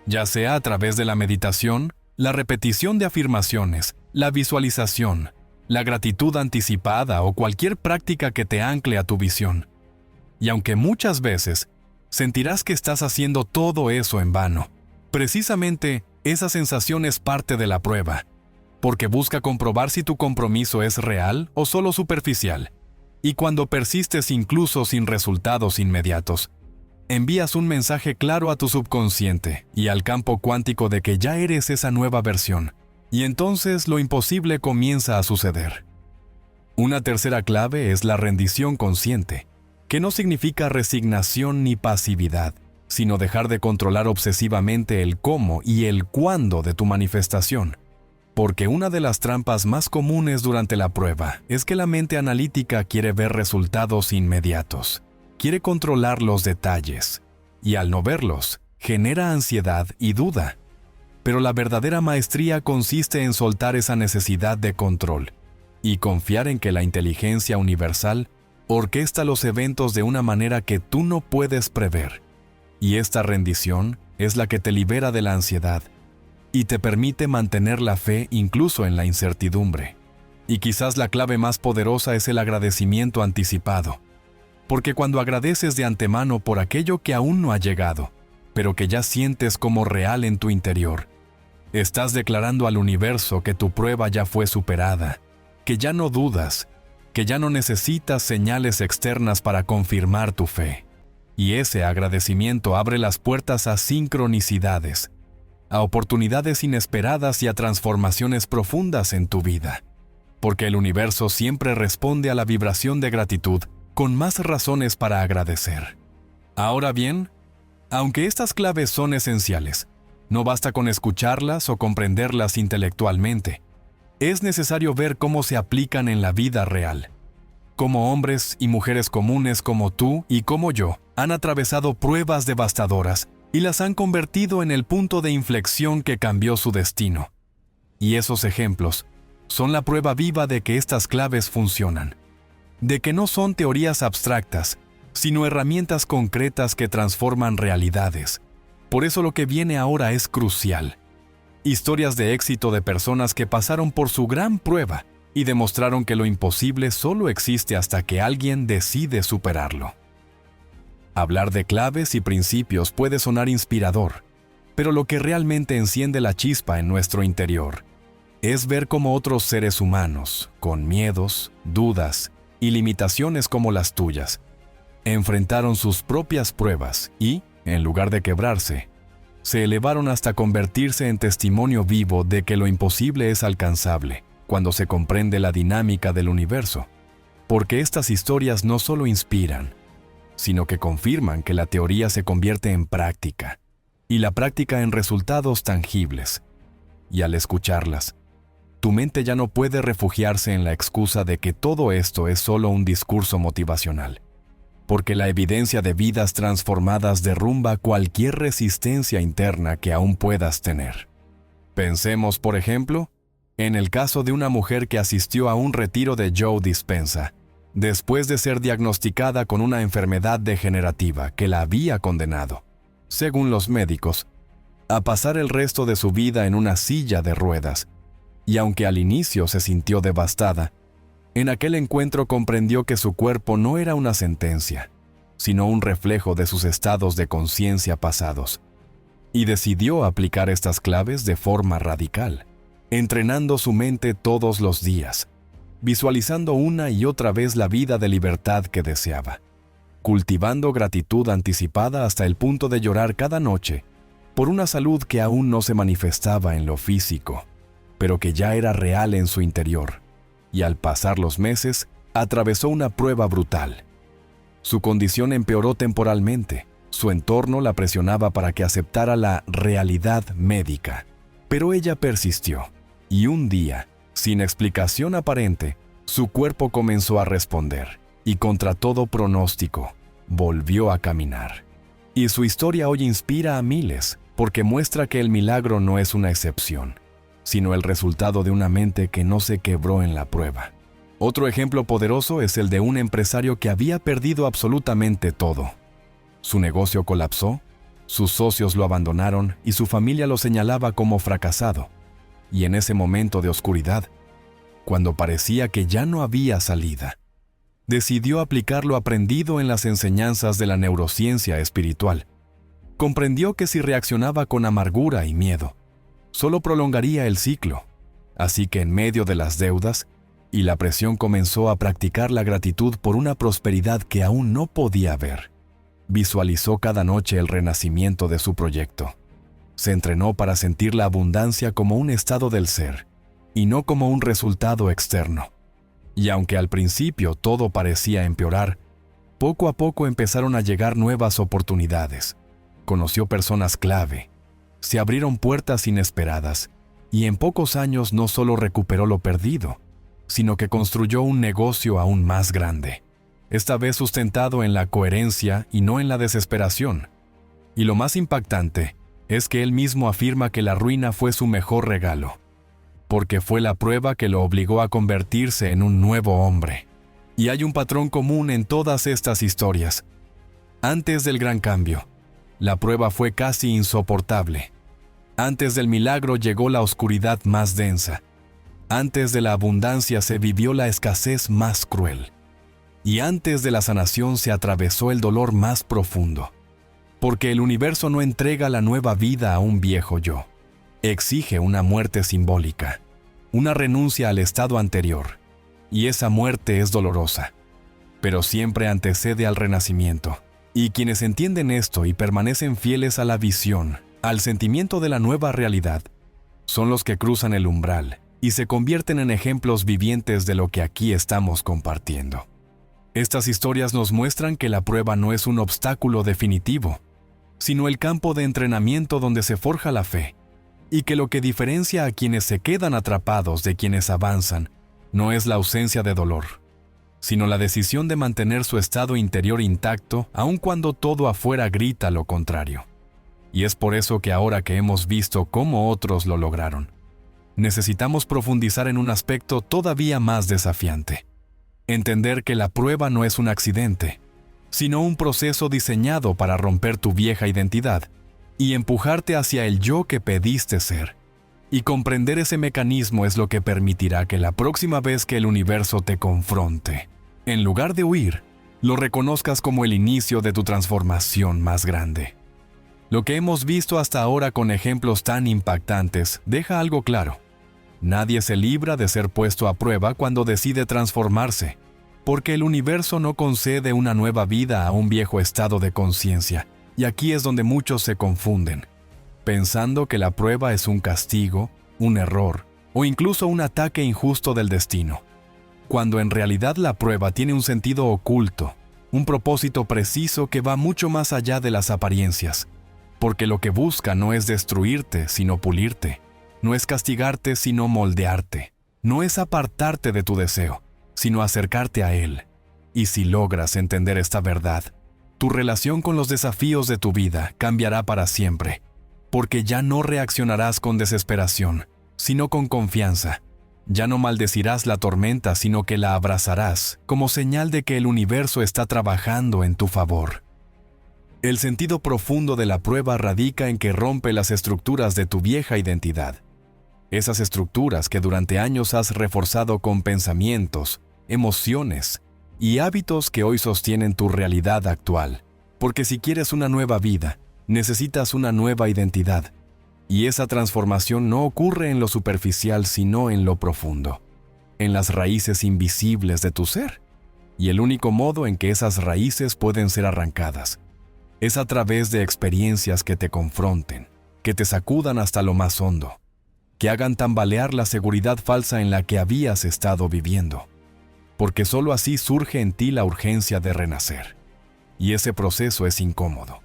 Ya sea a través de la meditación, la repetición de afirmaciones, la visualización, la gratitud anticipada o cualquier práctica que te ancle a tu visión. Y aunque muchas veces sentirás que estás haciendo todo eso en vano, precisamente esa sensación es parte de la prueba, porque busca comprobar si tu compromiso es real o solo superficial. Y cuando persistes incluso sin resultados inmediatos, envías un mensaje claro a tu subconsciente y al campo cuántico de que ya eres esa nueva versión, y entonces lo imposible comienza a suceder. Una tercera clave es la rendición consciente, que no significa resignación ni pasividad, sino dejar de controlar obsesivamente el cómo y el cuándo de tu manifestación. Porque una de las trampas más comunes durante la prueba es que la mente analítica quiere ver resultados inmediatos. Quiere controlar los detalles, y al no verlos, genera ansiedad y duda. Pero la verdadera maestría consiste en soltar esa necesidad de control y confiar en que la inteligencia universal orquesta los eventos de una manera que tú no puedes prever. Y esta rendición es la que te libera de la ansiedad y te permite mantener la fe incluso en la incertidumbre. Y quizás la clave más poderosa es el agradecimiento anticipado. Porque cuando agradeces de antemano por aquello que aún no ha llegado, pero que ya sientes como real en tu interior, estás declarando al universo que tu prueba ya fue superada, que ya no dudas, que ya no necesitas señales externas para confirmar tu fe. Y ese agradecimiento abre las puertas a sincronicidades, a oportunidades inesperadas y a transformaciones profundas en tu vida. Porque el universo siempre responde a la vibración de gratitud con más razones para agradecer. Ahora bien, aunque estas claves son esenciales, no basta con escucharlas o comprenderlas intelectualmente. Es necesario ver cómo se aplican en la vida real. Cómo hombres y mujeres comunes como tú y como yo han atravesado pruebas devastadoras y las han convertido en el punto de inflexión que cambió su destino. Y esos ejemplos son la prueba viva de que estas claves funcionan, de que no son teorías abstractas, sino herramientas concretas que transforman realidades. Por eso lo que viene ahora es crucial. Historias de éxito de personas que pasaron por su gran prueba y demostraron que lo imposible solo existe hasta que alguien decide superarlo. Hablar de claves y principios puede sonar inspirador, pero lo que realmente enciende la chispa en nuestro interior es ver cómo otros seres humanos, con miedos, dudas y limitaciones como las tuyas, enfrentaron sus propias pruebas y, en lugar de quebrarse, se elevaron hasta convertirse en testimonio vivo de que lo imposible es alcanzable cuando se comprende la dinámica del universo. Porque estas historias no solo inspiran, sino que confirman que la teoría se convierte en práctica, y la práctica en resultados tangibles. Y al escucharlas, tu mente ya no puede refugiarse en la excusa de que todo esto es solo un discurso motivacional, porque la evidencia de vidas transformadas derrumba cualquier resistencia interna que aún puedas tener. Pensemos, por ejemplo, en el caso de una mujer que asistió a un retiro de Joe Dispenza, después de ser diagnosticada con una enfermedad degenerativa que la había condenado, según los médicos, a pasar el resto de su vida en una silla de ruedas. Y aunque al inicio se sintió devastada, en aquel encuentro comprendió que su cuerpo no era una sentencia, sino un reflejo de sus estados de conciencia pasados, y decidió aplicar estas claves de forma radical, entrenando su mente todos los días, visualizando una y otra vez la vida de libertad que deseaba, cultivando gratitud anticipada hasta el punto de llorar cada noche por una salud que aún no se manifestaba en lo físico, pero que ya era real en su interior. Y al pasar los meses, atravesó una prueba brutal. Su condición empeoró temporalmente, su entorno la presionaba para que aceptara la realidad médica, pero ella persistió, y un día, sin explicación aparente, su cuerpo comenzó a responder, y contra todo pronóstico, volvió a caminar. Y su historia hoy inspira a miles, porque muestra que el milagro no es una excepción, sino el resultado de una mente que no se quebró en la prueba. Otro ejemplo poderoso es el de un empresario que había perdido absolutamente todo. Su negocio colapsó, sus socios lo abandonaron y su familia lo señalaba como fracasado. Y en ese momento de oscuridad, cuando parecía que ya no había salida, decidió aplicar lo aprendido en las enseñanzas de la neurociencia espiritual. Comprendió que si reaccionaba con amargura y miedo, solo prolongaría el ciclo. Así que en medio de las deudas y la presión comenzó a practicar la gratitud por una prosperidad que aún no podía ver. Visualizó cada noche el renacimiento de su proyecto. Se entrenó para sentir la abundancia como un estado del ser, y no como un resultado externo. Y aunque al principio todo parecía empeorar, poco a poco empezaron a llegar nuevas oportunidades. Conoció personas clave, se abrieron puertas inesperadas, y en pocos años no solo recuperó lo perdido, sino que construyó un negocio aún más grande, esta vez sustentado en la coherencia y no en la desesperación. Y lo más impactante es que él mismo afirma que la ruina fue su mejor regalo, porque fue la prueba que lo obligó a convertirse en un nuevo hombre. Y hay un patrón común en todas estas historias. Antes del gran cambio, la prueba fue casi insoportable. Antes del milagro llegó la oscuridad más densa. Antes de la abundancia se vivió la escasez más cruel. Y antes de la sanación se atravesó el dolor más profundo. Porque el universo no entrega la nueva vida a un viejo yo. Exige una muerte simbólica, una renuncia al estado anterior. Y esa muerte es dolorosa, pero siempre antecede al renacimiento. Y quienes entienden esto y permanecen fieles a la visión, al sentimiento de la nueva realidad, son los que cruzan el umbral y se convierten en ejemplos vivientes de lo que aquí estamos compartiendo. Estas historias nos muestran que la prueba no es un obstáculo definitivo, sino el campo de entrenamiento donde se forja la fe, y que lo que diferencia a quienes se quedan atrapados de quienes avanzan no es la ausencia de dolor, sino la decisión de mantener su estado interior intacto aun cuando todo afuera grita lo contrario. Y es por eso que ahora que hemos visto cómo otros lo lograron, necesitamos profundizar en un aspecto todavía más desafiante. Entender que la prueba no es un accidente, sino un proceso diseñado para romper tu vieja identidad y empujarte hacia el yo que pediste ser. Y comprender ese mecanismo es lo que permitirá que la próxima vez que el universo te confronte, en lugar de huir, lo reconozcas como el inicio de tu transformación más grande. Lo que hemos visto hasta ahora con ejemplos tan impactantes deja algo claro. Nadie se libra de ser puesto a prueba cuando decide transformarse, porque el universo no concede una nueva vida a un viejo estado de conciencia, y aquí es donde muchos se confunden, pensando que la prueba es un castigo, un error o incluso un ataque injusto del destino, cuando en realidad la prueba tiene un sentido oculto, un propósito preciso que va mucho más allá de las apariencias, porque lo que busca no es destruirte, sino pulirte, no es castigarte, sino moldearte, no es apartarte de tu deseo, sino acercarte a él. Y si logras entender esta verdad, tu relación con los desafíos de tu vida cambiará para siempre, porque ya no reaccionarás con desesperación, sino con confianza. Ya no maldecirás la tormenta, sino que la abrazarás, como señal de que el universo está trabajando en tu favor. El sentido profundo de la prueba radica en que rompe las estructuras de tu vieja identidad. Esas estructuras que durante años has reforzado con pensamientos, emociones y hábitos que hoy sostienen tu realidad actual. Porque si quieres una nueva vida, necesitas una nueva identidad. Y esa transformación no ocurre en lo superficial, sino en lo profundo, en las raíces invisibles de tu ser. Y el único modo en que esas raíces pueden ser arrancadas es a través de experiencias que te confronten, que te sacudan hasta lo más hondo, que hagan tambalear la seguridad falsa en la que habías estado viviendo. Porque sólo así surge en ti la urgencia de renacer. Y ese proceso es incómodo,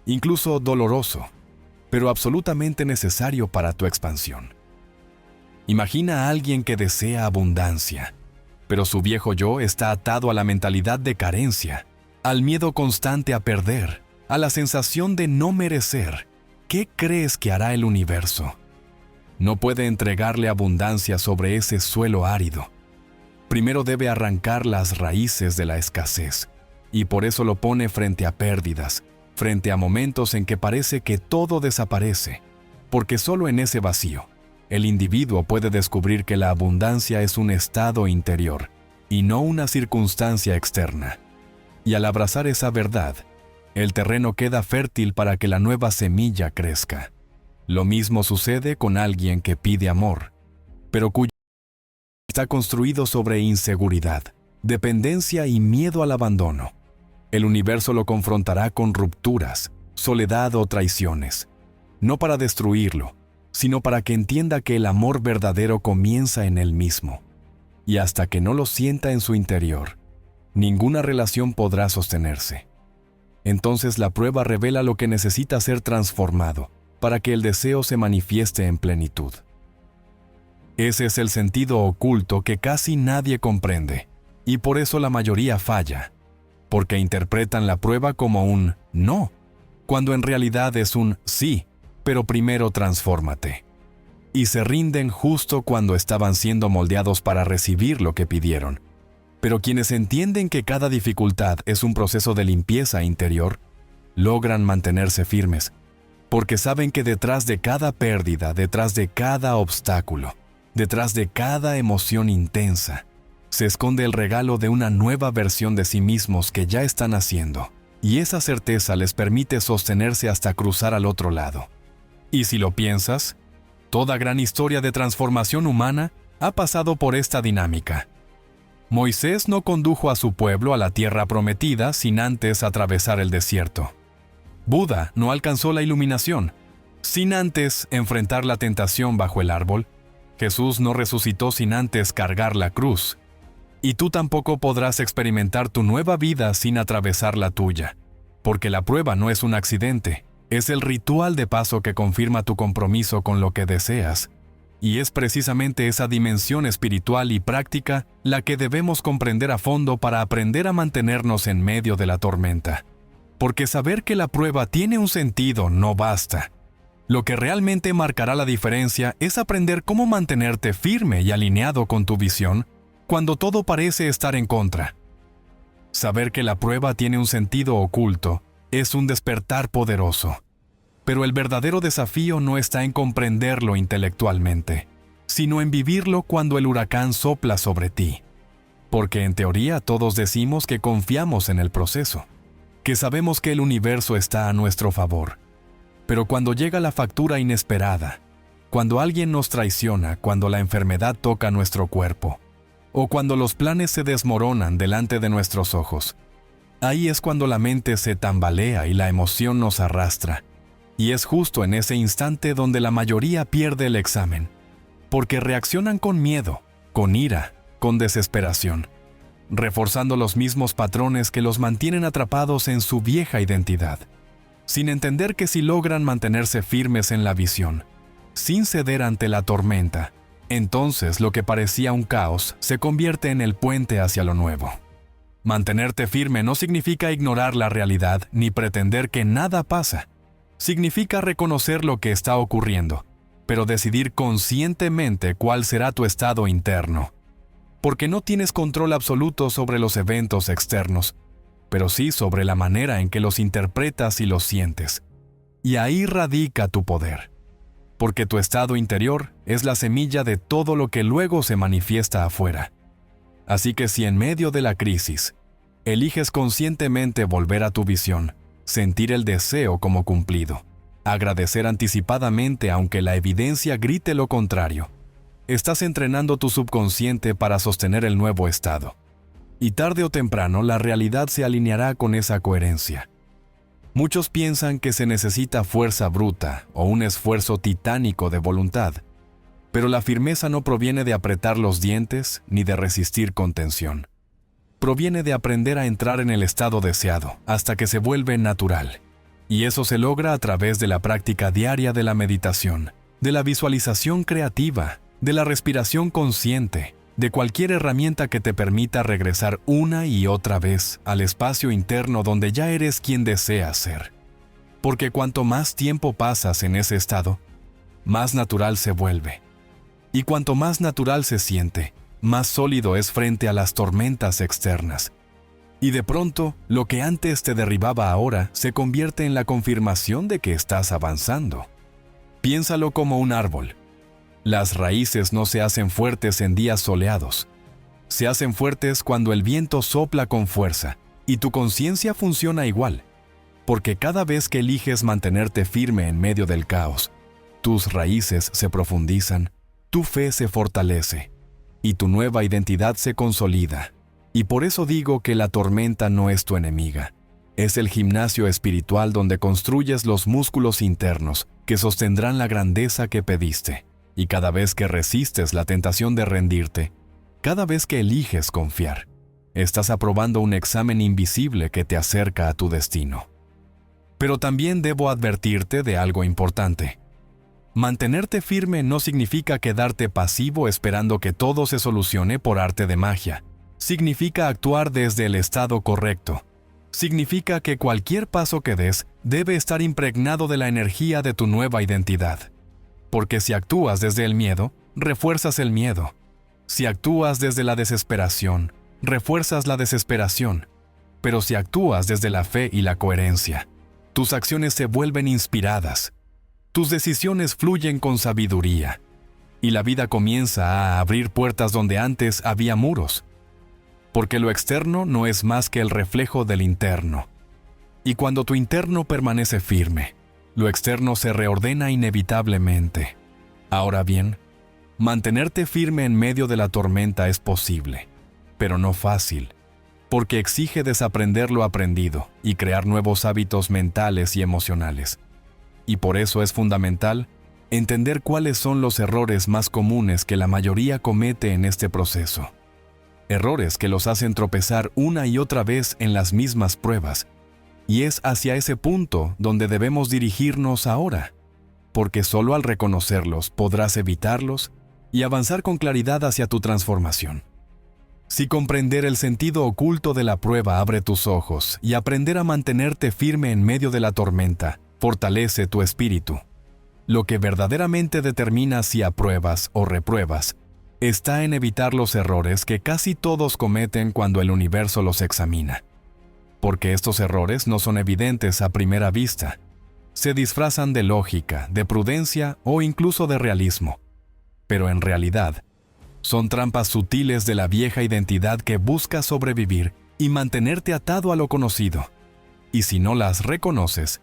incluso doloroso, pero absolutamente necesario para tu expansión. Imagina a alguien que desea abundancia, pero su viejo yo está atado a la mentalidad de carencia, al miedo constante a perder, a la sensación de no merecer. ¿Qué crees que hará el universo? No puede entregarle abundancia sobre ese suelo árido. Primero debe arrancar las raíces de la escasez, y por eso lo pone frente a pérdidas, frente a momentos en que parece que todo desaparece, porque solo en ese vacío, el individuo puede descubrir que la abundancia es un estado interior, y no una circunstancia externa. Y al abrazar esa verdad, el terreno queda fértil para que la nueva semilla crezca. Lo mismo sucede con alguien que pide amor, pero cuyo está construido sobre inseguridad, dependencia y miedo al abandono. El universo lo confrontará con rupturas, soledad o traiciones, no para destruirlo, sino para que entienda que el amor verdadero comienza en él mismo. Y hasta que no lo sienta en su interior, ninguna relación podrá sostenerse. Entonces la prueba revela lo que necesita ser transformado para que el deseo se manifieste en plenitud. Ese es el sentido oculto que casi nadie comprende, y por eso la mayoría falla, porque interpretan la prueba como un no, cuando en realidad es un sí, pero primero transfórmate. Y se rinden justo cuando estaban siendo moldeados para recibir lo que pidieron. Pero quienes entienden que cada dificultad es un proceso de limpieza interior, logran mantenerse firmes, porque saben que detrás de cada pérdida, detrás de cada obstáculo, detrás de cada emoción intensa, se esconde el regalo de una nueva versión de sí mismos que ya están haciendo, y esa certeza les permite sostenerse hasta cruzar al otro lado. Y si lo piensas, toda gran historia de transformación humana ha pasado por esta dinámica. Moisés no condujo a su pueblo a la tierra prometida sin antes atravesar el desierto. Buda no alcanzó la iluminación sin antes enfrentar la tentación bajo el árbol. Jesús no resucitó sin antes cargar la cruz. Y tú tampoco podrás experimentar tu nueva vida sin atravesar la tuya, porque la prueba no es un accidente, es el ritual de paso que confirma tu compromiso con lo que deseas. Y es precisamente esa dimensión espiritual y práctica la que debemos comprender a fondo para aprender a mantenernos en medio de la tormenta. Porque saber que la prueba tiene un sentido no basta. Lo que realmente marcará la diferencia es aprender cómo mantenerte firme y alineado con tu visión cuando todo parece estar en contra. Saber que la prueba tiene un sentido oculto es un despertar poderoso. Pero el verdadero desafío no está en comprenderlo intelectualmente, sino en vivirlo cuando el huracán sopla sobre ti. Porque en teoría todos decimos que confiamos en el proceso, que sabemos que el universo está a nuestro favor. Pero cuando llega la factura inesperada, cuando alguien nos traiciona, cuando la enfermedad toca nuestro cuerpo, o cuando los planes se desmoronan delante de nuestros ojos, ahí es cuando la mente se tambalea y la emoción nos arrastra. Y es justo en ese instante donde la mayoría pierde el examen, porque reaccionan con miedo, con ira, con desesperación, reforzando los mismos patrones que los mantienen atrapados en su vieja identidad, sin entender que si logran mantenerse firmes en la visión, sin ceder ante la tormenta, entonces lo que parecía un caos se convierte en el puente hacia lo nuevo. Mantenerte firme no significa ignorar la realidad ni pretender que nada pasa. Significa reconocer lo que está ocurriendo, pero decidir conscientemente cuál será tu estado interno. Porque no tienes control absoluto sobre los eventos externos, pero sí sobre la manera en que los interpretas y los sientes. Y ahí radica tu poder. Porque tu estado interior es la semilla de todo lo que luego se manifiesta afuera. Así que si en medio de la crisis, eliges conscientemente volver a tu visión, sentir el deseo como cumplido, agradecer anticipadamente aunque la evidencia grite lo contrario, estás entrenando tu subconsciente para sostener el nuevo estado. Y tarde o temprano la realidad se alineará con esa coherencia. Muchos piensan que se necesita fuerza bruta o un esfuerzo titánico de voluntad, pero la firmeza no proviene de apretar los dientes ni de resistir con tensión. Proviene de aprender a entrar en el estado deseado hasta que se vuelve natural. Y eso se logra a través de la práctica diaria de la meditación, de la visualización creativa, de la respiración consciente, de cualquier herramienta que te permita regresar una y otra vez al espacio interno donde ya eres quien deseas ser. Porque cuanto más tiempo pasas en ese estado, más natural se vuelve. Y cuanto más natural se siente, más sólido es frente a las tormentas externas. Y de pronto, lo que antes te derribaba ahora se convierte en la confirmación de que estás avanzando. Piénsalo como un árbol. Las raíces no se hacen fuertes en días soleados. Se hacen fuertes cuando el viento sopla con fuerza, y tu conciencia funciona igual. Porque cada vez que eliges mantenerte firme en medio del caos, tus raíces se profundizan, tu fe se fortalece, y tu nueva identidad se consolida. Y por eso digo que la tormenta no es tu enemiga. Es el gimnasio espiritual donde construyes los músculos internos que sostendrán la grandeza que pediste. Y cada vez que resistes la tentación de rendirte, cada vez que eliges confiar, estás aprobando un examen invisible que te acerca a tu destino. Pero también debo advertirte de algo importante. Mantenerte firme no significa quedarte pasivo esperando que todo se solucione por arte de magia. Significa actuar desde el estado correcto, significa que cualquier paso que des debe estar impregnado de la energía de tu nueva identidad. Porque si actúas desde el miedo, refuerzas el miedo. Si actúas desde la desesperación, refuerzas la desesperación. Pero si actúas desde la fe y la coherencia, tus acciones se vuelven inspiradas. Tus decisiones fluyen con sabiduría. Y la vida comienza a abrir puertas donde antes había muros. Porque lo externo no es más que el reflejo del interno. Y cuando tu interno permanece firme, lo externo se reordena inevitablemente. Ahora bien, mantenerte firme en medio de la tormenta es posible, pero no fácil, porque exige desaprender lo aprendido y crear nuevos hábitos mentales y emocionales. Y por eso es fundamental entender cuáles son los errores más comunes que la mayoría comete en este proceso. Errores que los hacen tropezar una y otra vez en las mismas pruebas. Y es hacia ese punto donde debemos dirigirnos ahora, porque solo al reconocerlos podrás evitarlos y avanzar con claridad hacia tu transformación. Si comprender el sentido oculto de la prueba abre tus ojos y aprender a mantenerte firme en medio de la tormenta, fortalece tu espíritu. Lo que verdaderamente determina si apruebas o repruebas está en evitar los errores que casi todos cometen cuando el universo los examina. Porque estos errores no son evidentes a primera vista. Se disfrazan de lógica, de prudencia o incluso de realismo. Pero en realidad, son trampas sutiles de la vieja identidad que busca sobrevivir y mantenerte atado a lo conocido. Y si no las reconoces,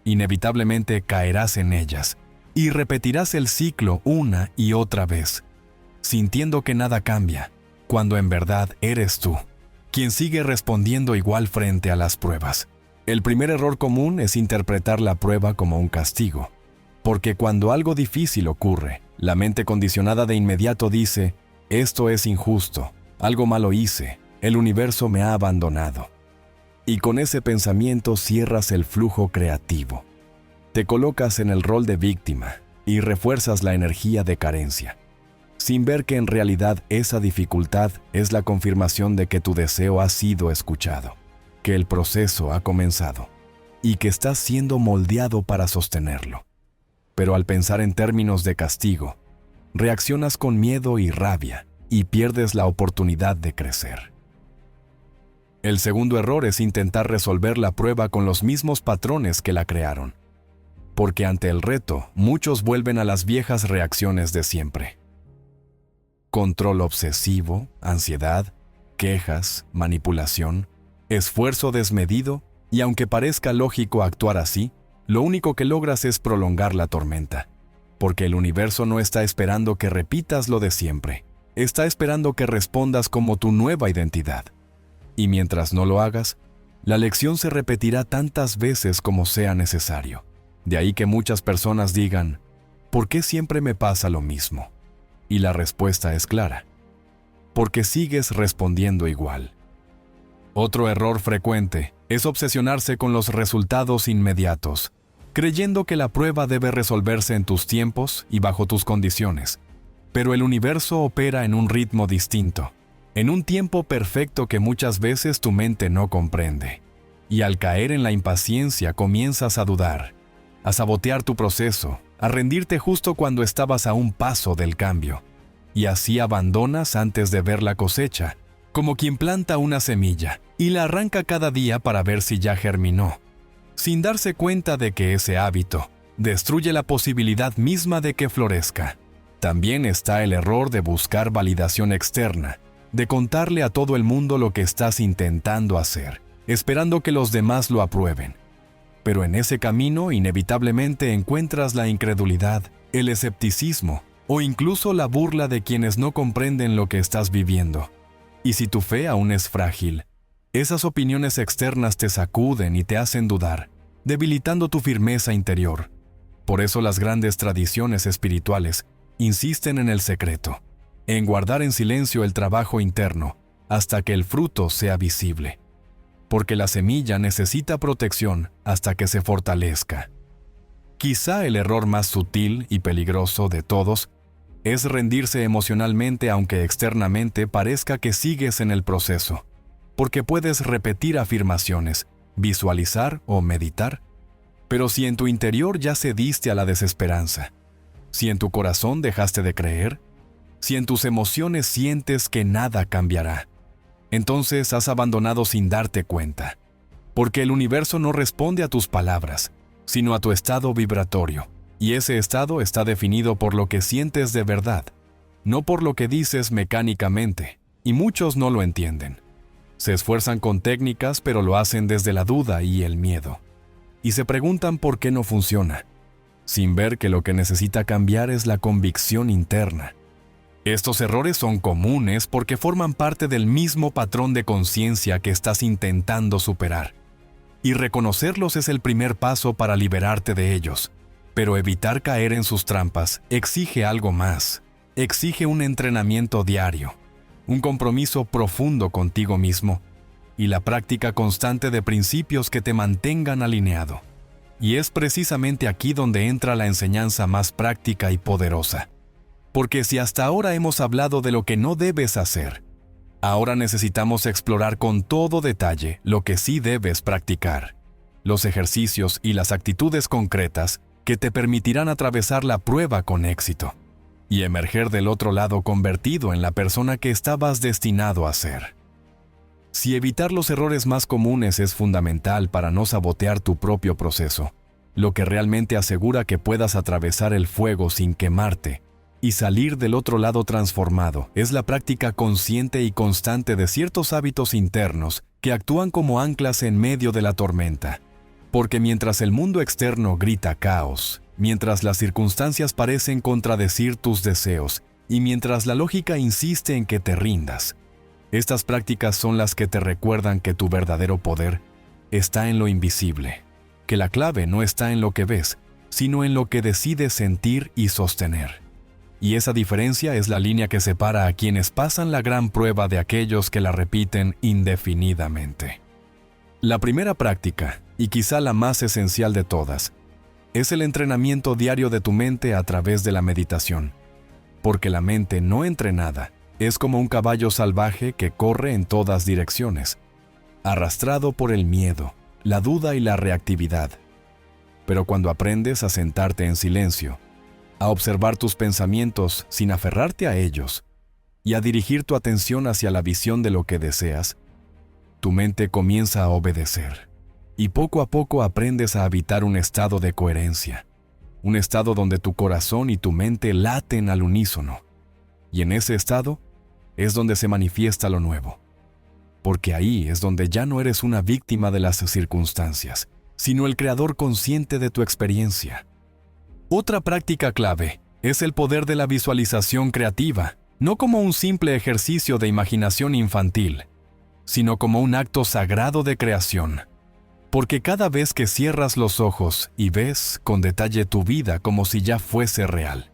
inevitablemente caerás en ellas y repetirás el ciclo una y otra vez, sintiendo que nada cambia, cuando en verdad eres tú quien sigue respondiendo igual frente a las pruebas. El primer error común es interpretar la prueba como un castigo, porque cuando algo difícil ocurre, la mente condicionada de inmediato dice, esto es injusto, algo malo hice, el universo me ha abandonado. Y con ese pensamiento cierras el flujo creativo. Te colocas en el rol de víctima y refuerzas la energía de carencia, sin ver que en realidad esa dificultad es la confirmación de que tu deseo ha sido escuchado, que el proceso ha comenzado y que estás siendo moldeado para sostenerlo. Pero al pensar en términos de castigo, reaccionas con miedo y rabia y pierdes la oportunidad de crecer. El segundo error es intentar resolver la prueba con los mismos patrones que la crearon, porque ante el reto, muchos vuelven a las viejas reacciones de siempre. Control obsesivo, ansiedad, quejas, manipulación, esfuerzo desmedido, y aunque parezca lógico actuar así, lo único que logras es prolongar la tormenta, porque el universo no está esperando que repitas lo de siempre, está esperando que respondas como tu nueva identidad. Y mientras no lo hagas, la lección se repetirá tantas veces como sea necesario. De ahí que muchas personas digan, ¿por qué siempre me pasa lo mismo? Y la respuesta es clara, porque sigues respondiendo igual. Otro error frecuente es obsesionarse con los resultados inmediatos, creyendo que la prueba debe resolverse en tus tiempos y bajo tus condiciones. Pero el universo opera en un ritmo distinto, en un tiempo perfecto que muchas veces tu mente no comprende. Y al caer en la impaciencia comienzas a dudar, a sabotear tu proceso, a rendirte justo cuando estabas a un paso del cambio. Y así abandonas antes de ver la cosecha, como quien planta una semilla y la arranca cada día para ver si ya germinó, sin darse cuenta de que ese hábito destruye la posibilidad misma de que florezca. También está el error de buscar validación externa, de contarle a todo el mundo lo que estás intentando hacer, esperando que los demás lo aprueben. Pero en ese camino inevitablemente encuentras la incredulidad, el escepticismo o incluso la burla de quienes no comprenden lo que estás viviendo. Y si tu fe aún es frágil, esas opiniones externas te sacuden y te hacen dudar, debilitando tu firmeza interior. Por eso las grandes tradiciones espirituales insisten en el secreto, en guardar en silencio el trabajo interno hasta que el fruto sea visible. Porque la semilla necesita protección hasta que se fortalezca. Quizá el error más sutil y peligroso de todos es rendirse emocionalmente aunque externamente parezca que sigues en el proceso. porque puedes repetir afirmaciones, visualizar o meditar. Pero si en tu interior ya cediste a la desesperanza, si en tu corazón dejaste de creer, si en tus emociones sientes que nada cambiará, entonces has abandonado sin darte cuenta, porque el universo no responde a tus palabras, sino a tu estado vibratorio, y ese estado está definido por lo que sientes de verdad, no por lo que dices mecánicamente, y muchos no lo entienden. Se esfuerzan con técnicas, pero lo hacen desde la duda y el miedo, y se preguntan por qué no funciona, sin ver que lo que necesita cambiar es la convicción interna. Estos errores son comunes porque forman parte del mismo patrón de conciencia que estás intentando superar. Y reconocerlos es el primer paso para liberarte de ellos. Pero evitar caer en sus trampas exige algo más. Exige un entrenamiento diario, un compromiso profundo contigo mismo y la práctica constante de principios que te mantengan alineado. Y es precisamente aquí donde entra la enseñanza más práctica y poderosa. Porque si hasta ahora hemos hablado de lo que no debes hacer, ahora necesitamos explorar con todo detalle lo que sí debes practicar, los ejercicios y las actitudes concretas que te permitirán atravesar la prueba con éxito y emerger del otro lado convertido en la persona que estabas destinado a ser. Si evitar los errores más comunes es fundamental para no sabotear tu propio proceso, lo que realmente asegura que puedas atravesar el fuego sin quemarte y salir del otro lado transformado es la práctica consciente y constante de ciertos hábitos internos que actúan como anclas en medio de la tormenta. Porque mientras el mundo externo grita caos, mientras las circunstancias parecen contradecir tus deseos y mientras la lógica insiste en que te rindas, estas prácticas son las que te recuerdan que tu verdadero poder está en lo invisible, que la clave no está en lo que ves, sino en lo que decides sentir y sostener. Y esa diferencia es la línea que separa a quienes pasan la gran prueba de aquellos que la repiten indefinidamente. La primera práctica, y quizá la más esencial de todas, es el entrenamiento diario de tu mente a través de la meditación. Porque la mente no entrenada es como un caballo salvaje que corre en todas direcciones, arrastrado por el miedo, la duda y la reactividad. Pero cuando aprendes a sentarte en silencio, a observar tus pensamientos sin aferrarte a ellos y a dirigir tu atención hacia la visión de lo que deseas, tu mente comienza a obedecer y poco a poco aprendes a habitar un estado de coherencia, un estado donde tu corazón y tu mente laten al unísono, y en ese estado es donde se manifiesta lo nuevo, porque ahí es donde ya no eres una víctima de las circunstancias, sino el creador consciente de tu experiencia. Otra práctica clave es el poder de la visualización creativa, no como un simple ejercicio de imaginación infantil, sino como un acto sagrado de creación. Porque cada vez que cierras los ojos y ves con detalle tu vida como si ya fuese real,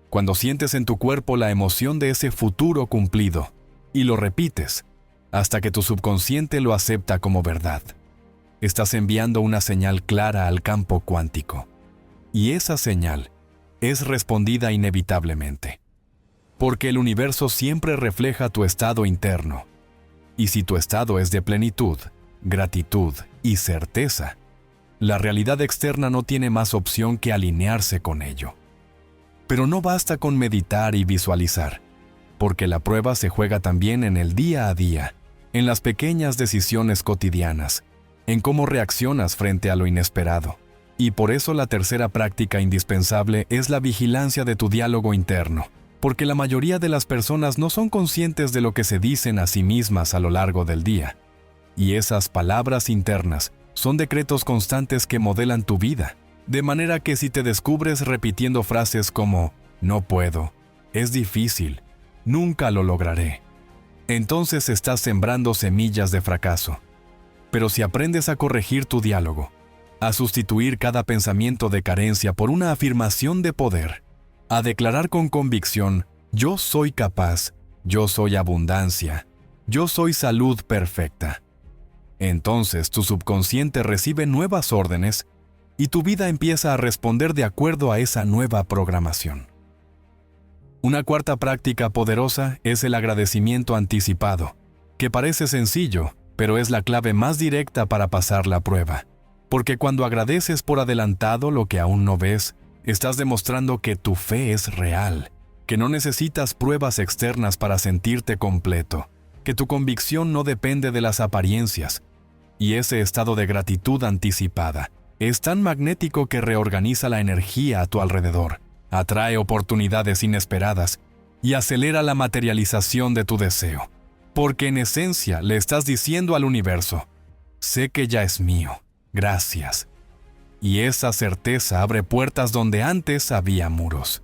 cuando sientes en tu cuerpo la emoción de ese futuro cumplido y lo repites hasta que tu subconsciente lo acepta como verdad, estás enviando una señal clara al campo cuántico. Y esa señal es respondida inevitablemente, porque el universo siempre refleja tu estado interno. Y si tu estado es de plenitud, gratitud y certeza, la realidad externa no tiene más opción que alinearse con ello. Pero no basta con meditar y visualizar, porque la prueba se juega también en el día a día, en las pequeñas decisiones cotidianas, en cómo reaccionas frente a lo inesperado. Y por eso la tercera práctica indispensable es la vigilancia de tu diálogo interno, porque la mayoría de las personas no son conscientes de lo que se dicen a sí mismas a lo largo del día. Y esas palabras internas son decretos constantes que modelan tu vida, de manera que si te descubres repitiendo frases como «no puedo», «es difícil», «nunca lo lograré», entonces estás sembrando semillas de fracaso. Pero si aprendes a corregir tu diálogo, a sustituir cada pensamiento de carencia por una afirmación de poder, a declarar con convicción, yo soy capaz, yo soy abundancia, yo soy salud perfecta. Entonces tu subconsciente recibe nuevas órdenes y tu vida empieza a responder de acuerdo a esa nueva programación. Una cuarta práctica poderosa es el agradecimiento anticipado, que parece sencillo, pero es la clave más directa para pasar la prueba. Porque cuando agradeces por adelantado lo que aún no ves, estás demostrando que tu fe es real, que no necesitas pruebas externas para sentirte completo, que tu convicción no depende de las apariencias. Y ese estado de gratitud anticipada es tan magnético que reorganiza la energía a tu alrededor, atrae oportunidades inesperadas y acelera la materialización de tu deseo. Porque en esencia le estás diciendo al universo, sé que ya es mío, gracias. Y esa certeza abre puertas donde antes había muros.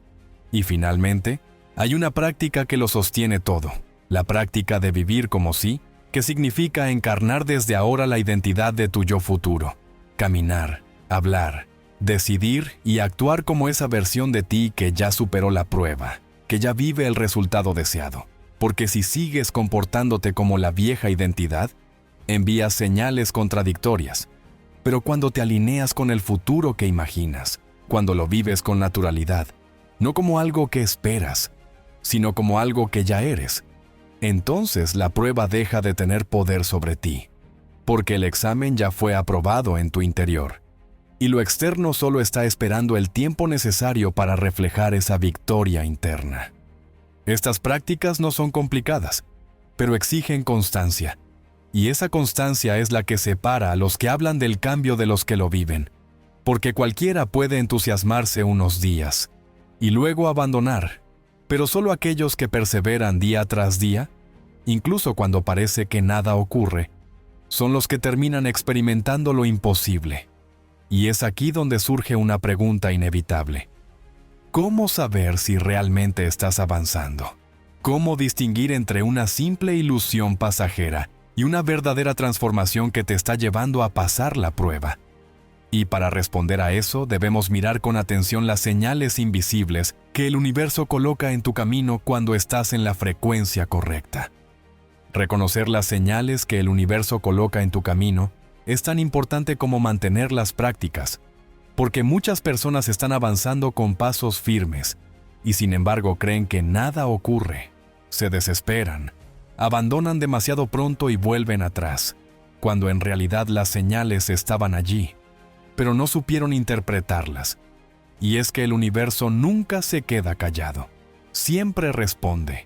Y finalmente, hay una práctica que lo sostiene todo, la práctica de vivir como sí, que significa encarnar desde ahora la identidad de tu yo futuro, caminar, hablar, decidir y actuar como esa versión de ti que ya superó la prueba, que ya vive el resultado deseado. Porque si sigues comportándote como la vieja identidad, envías señales contradictorias. Pero cuando te alineas con el futuro que imaginas, cuando lo vives con naturalidad, no como algo que esperas, sino como algo que ya eres, entonces la prueba deja de tener poder sobre ti, porque el examen ya fue aprobado en tu interior, y lo externo solo está esperando el tiempo necesario para reflejar esa victoria interna. Estas prácticas no son complicadas, pero exigen constancia, y esa constancia es la que separa a los que hablan del cambio de los que lo viven, porque cualquiera puede entusiasmarse unos días y luego abandonar, pero solo aquellos que perseveran día tras día, incluso cuando parece que nada ocurre, son los que terminan experimentando lo imposible. Y es aquí donde surge una pregunta inevitable. ¿Cómo saber si realmente estás avanzando? ¿Cómo distinguir entre una simple ilusión pasajera y una verdadera transformación que te está llevando a pasar la prueba? Y para responder a eso, debemos mirar con atención las señales invisibles que el universo coloca en tu camino cuando estás en la frecuencia correcta. Reconocer las señales que el universo coloca en tu camino es tan importante como mantener las prácticas, porque muchas personas están avanzando con pasos firmes y sin embargo creen que nada ocurre, se desesperan, abandonan demasiado pronto y vuelven atrás, cuando en realidad las señales estaban allí, pero no supieron interpretarlas. Y es que el universo nunca se queda callado, siempre responde,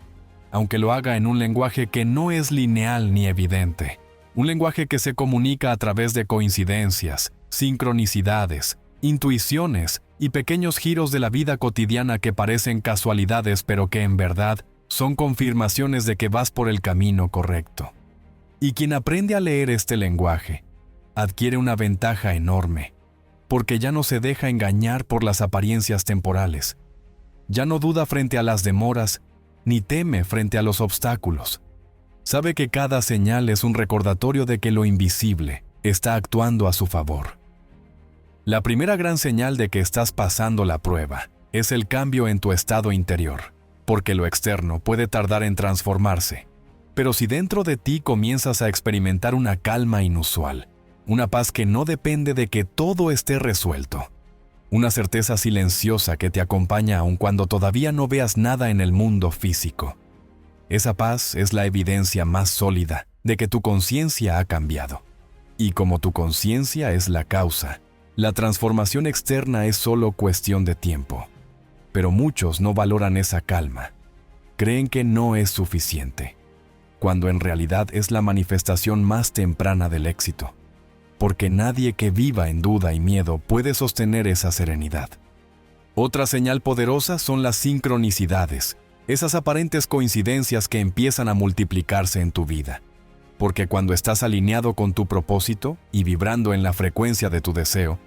aunque lo haga en un lenguaje que no es lineal ni evidente, un lenguaje que se comunica a través de coincidencias, sincronicidades, intuiciones y pequeños giros de la vida cotidiana que parecen casualidades pero que en verdad son confirmaciones de que vas por el camino correcto. Y quien aprende a leer este lenguaje adquiere una ventaja enorme, porque ya no se deja engañar por las apariencias temporales, ya no duda frente a las demoras ni teme frente a los obstáculos. Sabe que cada señal es un recordatorio de que lo invisible está actuando a su favor. La primera gran señal de que estás pasando la prueba es el cambio en tu estado interior, porque lo externo puede tardar en transformarse. Pero si dentro de ti comienzas a experimentar una calma inusual, una paz que no depende de que todo esté resuelto, una certeza silenciosa que te acompaña aun cuando todavía no veas nada en el mundo físico, esa paz es la evidencia más sólida de que tu conciencia ha cambiado. Y como tu conciencia es la causa, la transformación externa es solo cuestión de tiempo. Pero muchos no valoran esa calma. Creen que no es suficiente, cuando en realidad es la manifestación más temprana del éxito, porque nadie que viva en duda y miedo puede sostener esa serenidad. Otra señal poderosa son las sincronicidades, esas aparentes coincidencias que empiezan a multiplicarse en tu vida. Porque cuando estás alineado con tu propósito y vibrando en la frecuencia de tu deseo,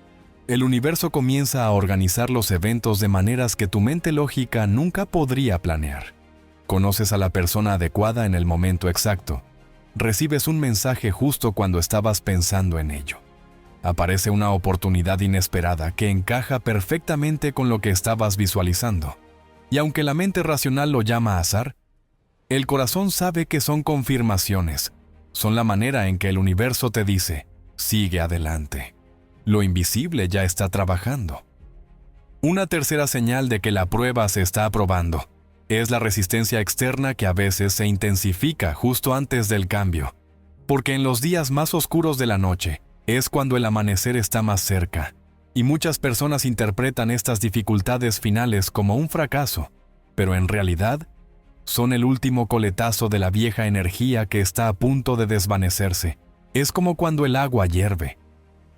el universo comienza a organizar los eventos de maneras que tu mente lógica nunca podría planear. Conoces a la persona adecuada en el momento exacto. Recibes un mensaje justo cuando estabas pensando en ello. Aparece una oportunidad inesperada que encaja perfectamente con lo que estabas visualizando. Y aunque la mente racional lo llama azar, el corazón sabe que son confirmaciones. Son la manera en que el universo te dice, sigue adelante. Lo invisible ya está trabajando. Una tercera señal de que la prueba se está aprobando es la resistencia externa que a veces se intensifica justo antes del cambio. Porque en los días más oscuros de la noche es cuando el amanecer está más cerca, y muchas personas interpretan estas dificultades finales como un fracaso, pero en realidad son el último coletazo de la vieja energía que está a punto de desvanecerse. Es como cuando el agua hierve.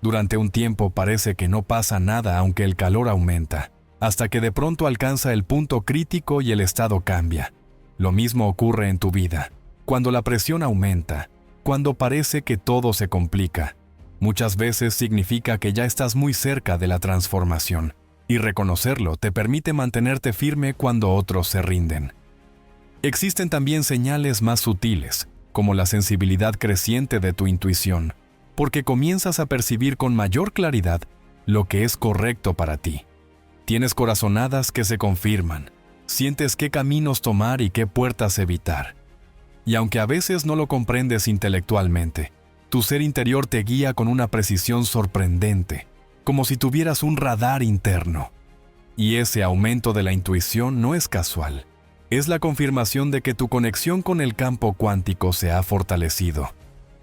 Durante un tiempo parece que no pasa nada aunque el calor aumenta, hasta que de pronto alcanza el punto crítico y el estado cambia. Lo mismo ocurre en tu vida. Cuando la presión aumenta, cuando parece que todo se complica, muchas veces significa que ya estás muy cerca de la transformación, y reconocerlo te permite mantenerte firme cuando otros se rinden. Existen también señales más sutiles, como la sensibilidad creciente de tu intuición, porque comienzas a percibir con mayor claridad lo que es correcto para ti. Tienes corazonadas que se confirman, sientes qué caminos tomar y qué puertas evitar. Y aunque a veces no lo comprendes intelectualmente, tu ser interior te guía con una precisión sorprendente, como si tuvieras un radar interno. Y ese aumento de la intuición no es casual. Es la confirmación de que tu conexión con el campo cuántico se ha fortalecido,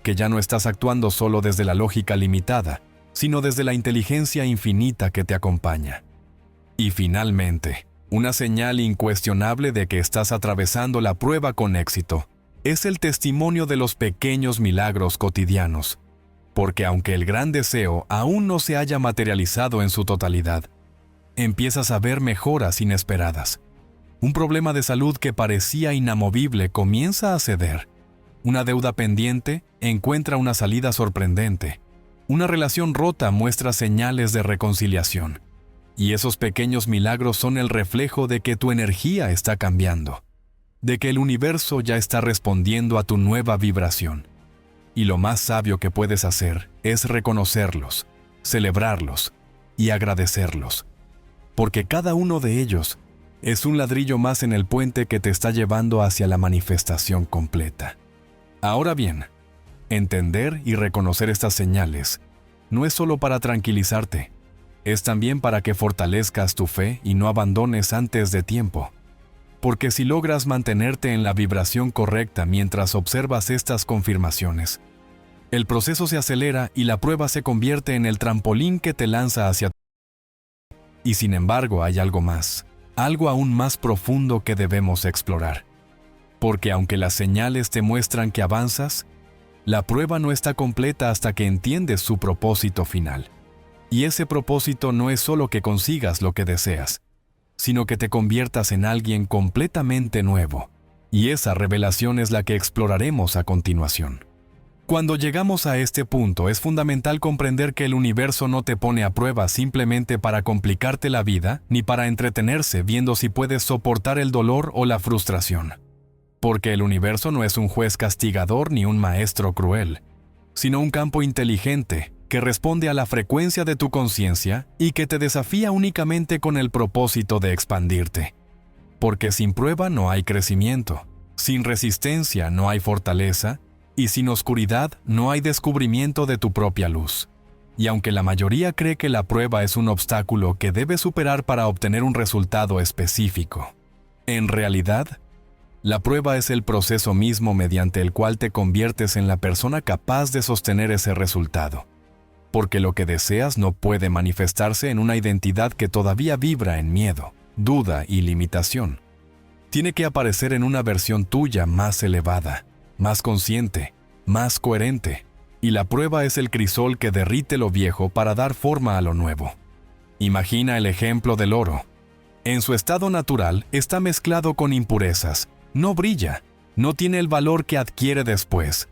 que ya no estás actuando solo desde la lógica limitada, sino desde la inteligencia infinita que te acompaña. Y finalmente, una señal incuestionable de que estás atravesando la prueba con éxito es el testimonio de los pequeños milagros cotidianos, porque aunque el gran deseo aún no se haya materializado en su totalidad, empiezas a ver mejoras inesperadas. Un problema de salud que parecía inamovible comienza a ceder. Una deuda pendiente encuentra una salida sorprendente. Una relación rota muestra señales de reconciliación. Y esos pequeños milagros son el reflejo de que tu energía está cambiando, de que el universo ya está respondiendo a tu nueva vibración. Y lo más sabio que puedes hacer es reconocerlos, celebrarlos y agradecerlos, porque cada uno de ellos es un ladrillo más en el puente que te está llevando hacia la manifestación completa. Ahora bien, entender y reconocer estas señales no es solo para tranquilizarte, es también para que fortalezcas tu fe y no abandones antes de tiempo. Porque si logras mantenerte en la vibración correcta mientras observas estas confirmaciones, el proceso se acelera y la prueba se convierte en el trampolín que te lanza hacia ti. Y sin embargo hay algo más, algo aún más profundo que debemos explorar. Porque aunque las señales te muestran que avanzas, la prueba no está completa hasta que entiendes su propósito final. Y ese propósito no es solo que consigas lo que deseas, sino que te conviertas en alguien completamente nuevo. Y esa revelación es la que exploraremos a continuación. Cuando llegamos a este punto, es fundamental comprender que el universo no te pone a prueba simplemente para complicarte la vida, ni para entretenerse viendo si puedes soportar el dolor o la frustración. Porque el universo no es un juez castigador ni un maestro cruel, sino un campo inteligente que responde a la frecuencia de tu conciencia y que te desafía únicamente con el propósito de expandirte. Porque sin prueba no hay crecimiento, sin resistencia no hay fortaleza, y sin oscuridad no hay descubrimiento de tu propia luz. Y aunque la mayoría cree que la prueba es un obstáculo que debes superar para obtener un resultado específico, en realidad, la prueba es el proceso mismo mediante el cual te conviertes en la persona capaz de sostener ese resultado. Porque lo que deseas no puede manifestarse en una identidad que todavía vibra en miedo, duda y limitación. Tiene que aparecer en una versión tuya más elevada, más consciente, más coherente, y la prueba es el crisol que derrite lo viejo para dar forma a lo nuevo. Imagina el ejemplo del oro. En su estado natural está mezclado con impurezas, no brilla, no tiene el valor que adquiere después.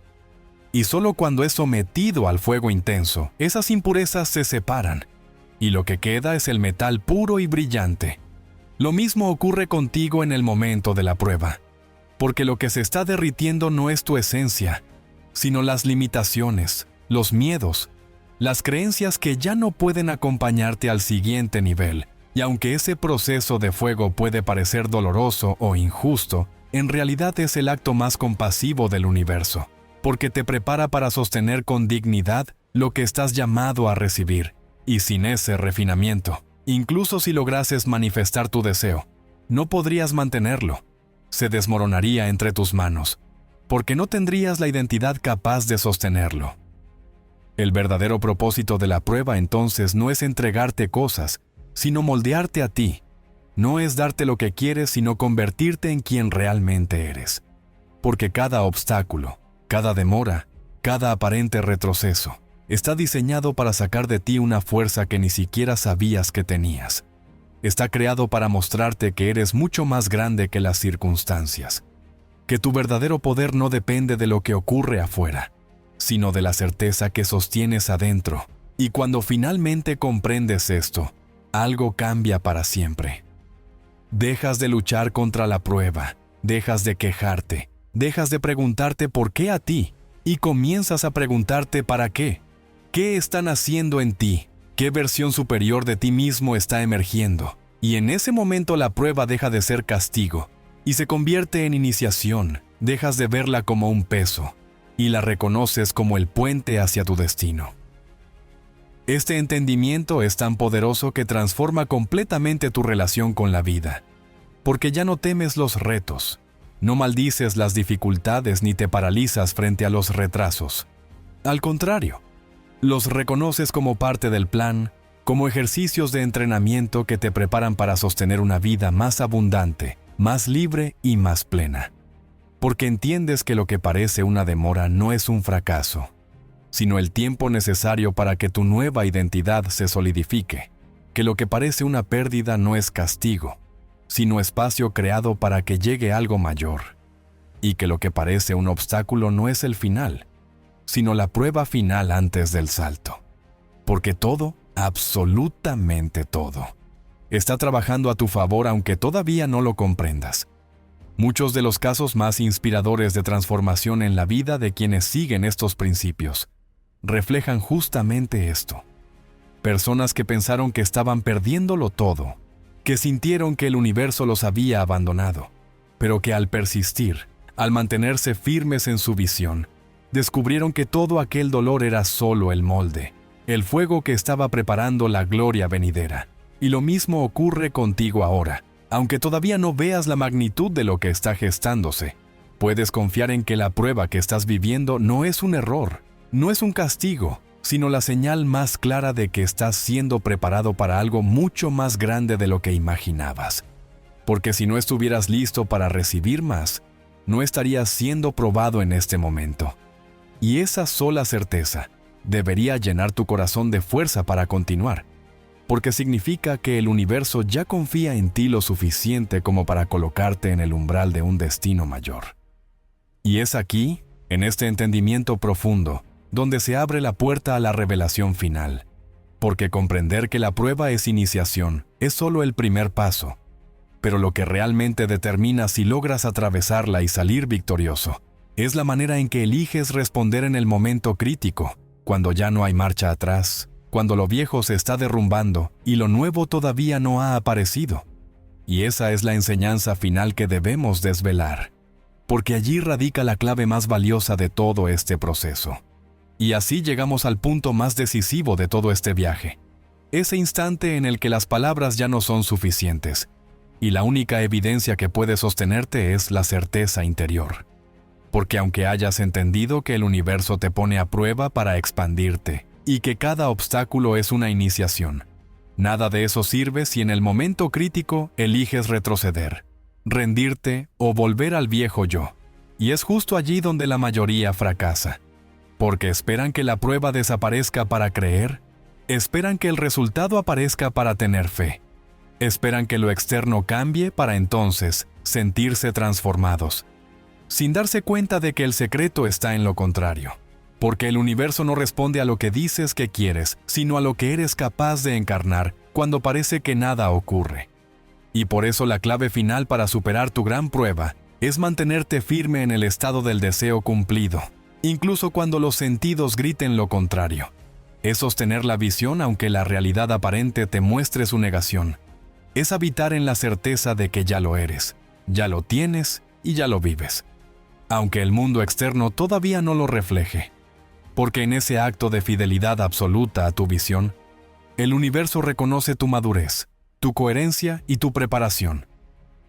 Y solo cuando es sometido al fuego intenso, esas impurezas se separan, y lo que queda es el metal puro y brillante. Lo mismo ocurre contigo en el momento de la prueba, porque lo que se está derritiendo no es tu esencia, sino las limitaciones, los miedos, las creencias que ya no pueden acompañarte al siguiente nivel. Y aunque ese proceso de fuego puede parecer doloroso o injusto, en realidad es el acto más compasivo del universo, porque te prepara para sostener con dignidad lo que estás llamado a recibir. Y sin ese refinamiento, incluso si lograses manifestar tu deseo, no podrías mantenerlo. Se desmoronaría entre tus manos. porque no tendrías la identidad capaz de sostenerlo. El verdadero propósito de la prueba entonces no es entregarte cosas, sino moldearte a ti. No es darte lo que quieres, sino convertirte en quien realmente eres. Porque cada obstáculo, cada demora, cada aparente retroceso, está diseñado para sacar de ti una fuerza que ni siquiera sabías que tenías. Está creado para mostrarte que eres mucho más grande que las circunstancias, que tu verdadero poder no depende de lo que ocurre afuera, sino de la certeza que sostienes adentro. Y cuando finalmente comprendes esto, algo cambia para siempre. Dejas de luchar contra la prueba, dejas de quejarte, dejas de preguntarte por qué a ti, y comienzas a preguntarte para qué. ¿Qué están haciendo en ti? ¿Qué versión superior de ti mismo está emergiendo? Y en ese momento la prueba deja de ser castigo y se convierte en iniciación. Dejas de verla como un peso y la reconoces como el puente hacia tu destino. Este entendimiento es tan poderoso que transforma completamente tu relación con la vida, porque ya no temes los retos, no maldices las dificultades ni te paralizas frente a los retrasos. Al contrario, los reconoces como parte del plan, como ejercicios de entrenamiento que te preparan para sostener una vida más abundante, más libre y más plena. Porque entiendes que lo que parece una demora no es un fracaso, sino el tiempo necesario para que tu nueva identidad se solidifique, que lo que parece una pérdida no es castigo, sino espacio creado para que llegue algo mayor, y que lo que parece un obstáculo no es el final, sino la prueba final antes del salto. Porque todo, absolutamente todo, está trabajando a tu favor aunque todavía no lo comprendas. Muchos de los casos más inspiradores de transformación en la vida de quienes siguen estos principios reflejan justamente esto. Personas que pensaron que estaban perdiéndolo todo, que sintieron que el universo los había abandonado, pero que al persistir, al mantenerse firmes en su visión, descubrieron que todo aquel dolor era solo el molde, el fuego que estaba preparando la gloria venidera. Y lo mismo ocurre contigo ahora. Aunque todavía no veas la magnitud de lo que está gestándose, puedes confiar en que la prueba que estás viviendo no es un error, no es un castigo, sino la señal más clara de que estás siendo preparado para algo mucho más grande de lo que imaginabas. Porque si no estuvieras listo para recibir más, no estarías siendo probado en este momento. Y esa sola certeza debería llenar tu corazón de fuerza para continuar, porque significa que el universo ya confía en ti lo suficiente como para colocarte en el umbral de un destino mayor. Y es aquí, en este entendimiento profundo, donde se abre la puerta a la revelación final, porque comprender que la prueba es iniciación es solo el primer paso, pero lo que realmente determina si logras atravesarla y salir victorioso es la manera en que eliges responder en el momento crítico, cuando ya no hay marcha atrás, cuando lo viejo se está derrumbando y lo nuevo todavía no ha aparecido. Y esa es la enseñanza final que debemos desvelar, porque allí radica la clave más valiosa de todo este proceso. Y así llegamos al punto más decisivo de todo este viaje, ese instante en el que las palabras ya no son suficientes, y la única evidencia que puede sostenerte es la certeza interior. Porque aunque hayas entendido que el universo te pone a prueba para expandirte, y que cada obstáculo es una iniciación, nada de eso sirve si en el momento crítico eliges retroceder, rendirte o volver al viejo yo. Y es justo allí donde la mayoría fracasa, porque esperan que la prueba desaparezca para creer, esperan que el resultado aparezca para tener fe, esperan que lo externo cambie para entonces sentirse transformados, sin darse cuenta de que el secreto está en lo contrario. Porque el universo no responde a lo que dices que quieres, sino a lo que eres capaz de encarnar cuando parece que nada ocurre. Y por eso la clave final para superar tu gran prueba es mantenerte firme en el estado del deseo cumplido, incluso cuando los sentidos griten lo contrario. Es sostener la visión aunque la realidad aparente te muestre su negación. Es habitar en la certeza de que ya lo eres, ya lo tienes y ya lo vives, aunque el mundo externo todavía no lo refleje. Porque en ese acto de fidelidad absoluta a tu visión, el universo reconoce tu madurez, tu coherencia y tu preparación.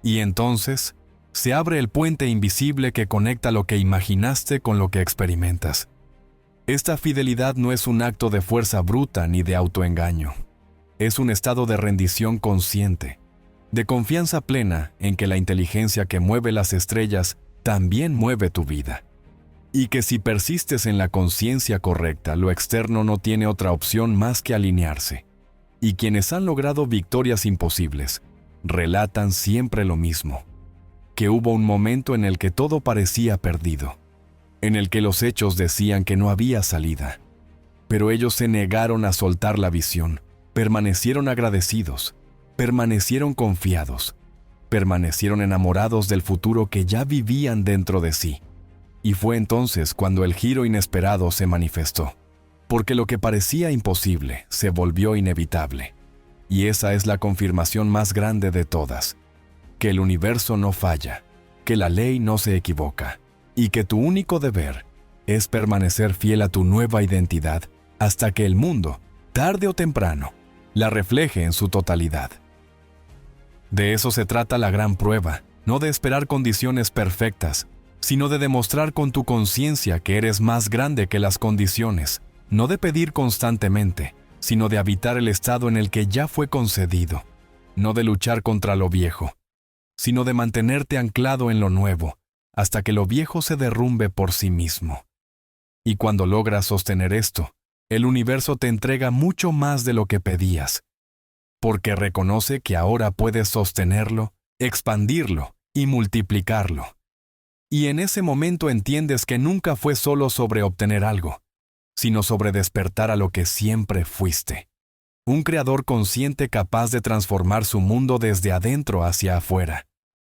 Y entonces, Se abre el puente invisible que conecta lo que imaginaste con lo que experimentas. Esta fidelidad no es un acto de fuerza bruta ni de autoengaño. Es un estado de rendición consciente, de confianza plena en que la inteligencia que mueve las estrellas también mueve tu vida. Y que si persistes en la conciencia correcta, lo externo no tiene otra opción más que alinearse. Y quienes han logrado victorias imposibles, relatan siempre lo mismo, que hubo un momento en el que todo parecía perdido, en el que los hechos decían que no había salida. Pero ellos se negaron a soltar la visión, permanecieron agradecidos, permanecieron confiados, permanecieron enamorados del futuro que ya vivían dentro de sí. Y fue entonces cuando el giro inesperado se manifestó, porque lo que parecía imposible se volvió inevitable. Y esa es la confirmación más grande de todas, que el universo no falla, que la ley no se equivoca, y que tu único deber es permanecer fiel a tu nueva identidad hasta que el mundo, tarde o temprano, la refleje en su totalidad. De eso se trata la gran prueba, no de esperar condiciones perfectas, sino de demostrar con tu conciencia que eres más grande que las condiciones, no de pedir constantemente, sino de habitar el estado en el que ya fue concedido, no de luchar contra lo viejo, sino de mantenerte anclado en lo nuevo, hasta que lo viejo se derrumbe por sí mismo. Y cuando logras sostener esto, el universo te entrega mucho más de lo que pedías, porque reconoce que ahora puedes sostenerlo, expandirlo y multiplicarlo. Y en ese momento entiendes que nunca fue solo sobre obtener algo, sino sobre despertar a lo que siempre fuiste. Un creador consciente capaz de transformar su mundo desde adentro hacia afuera.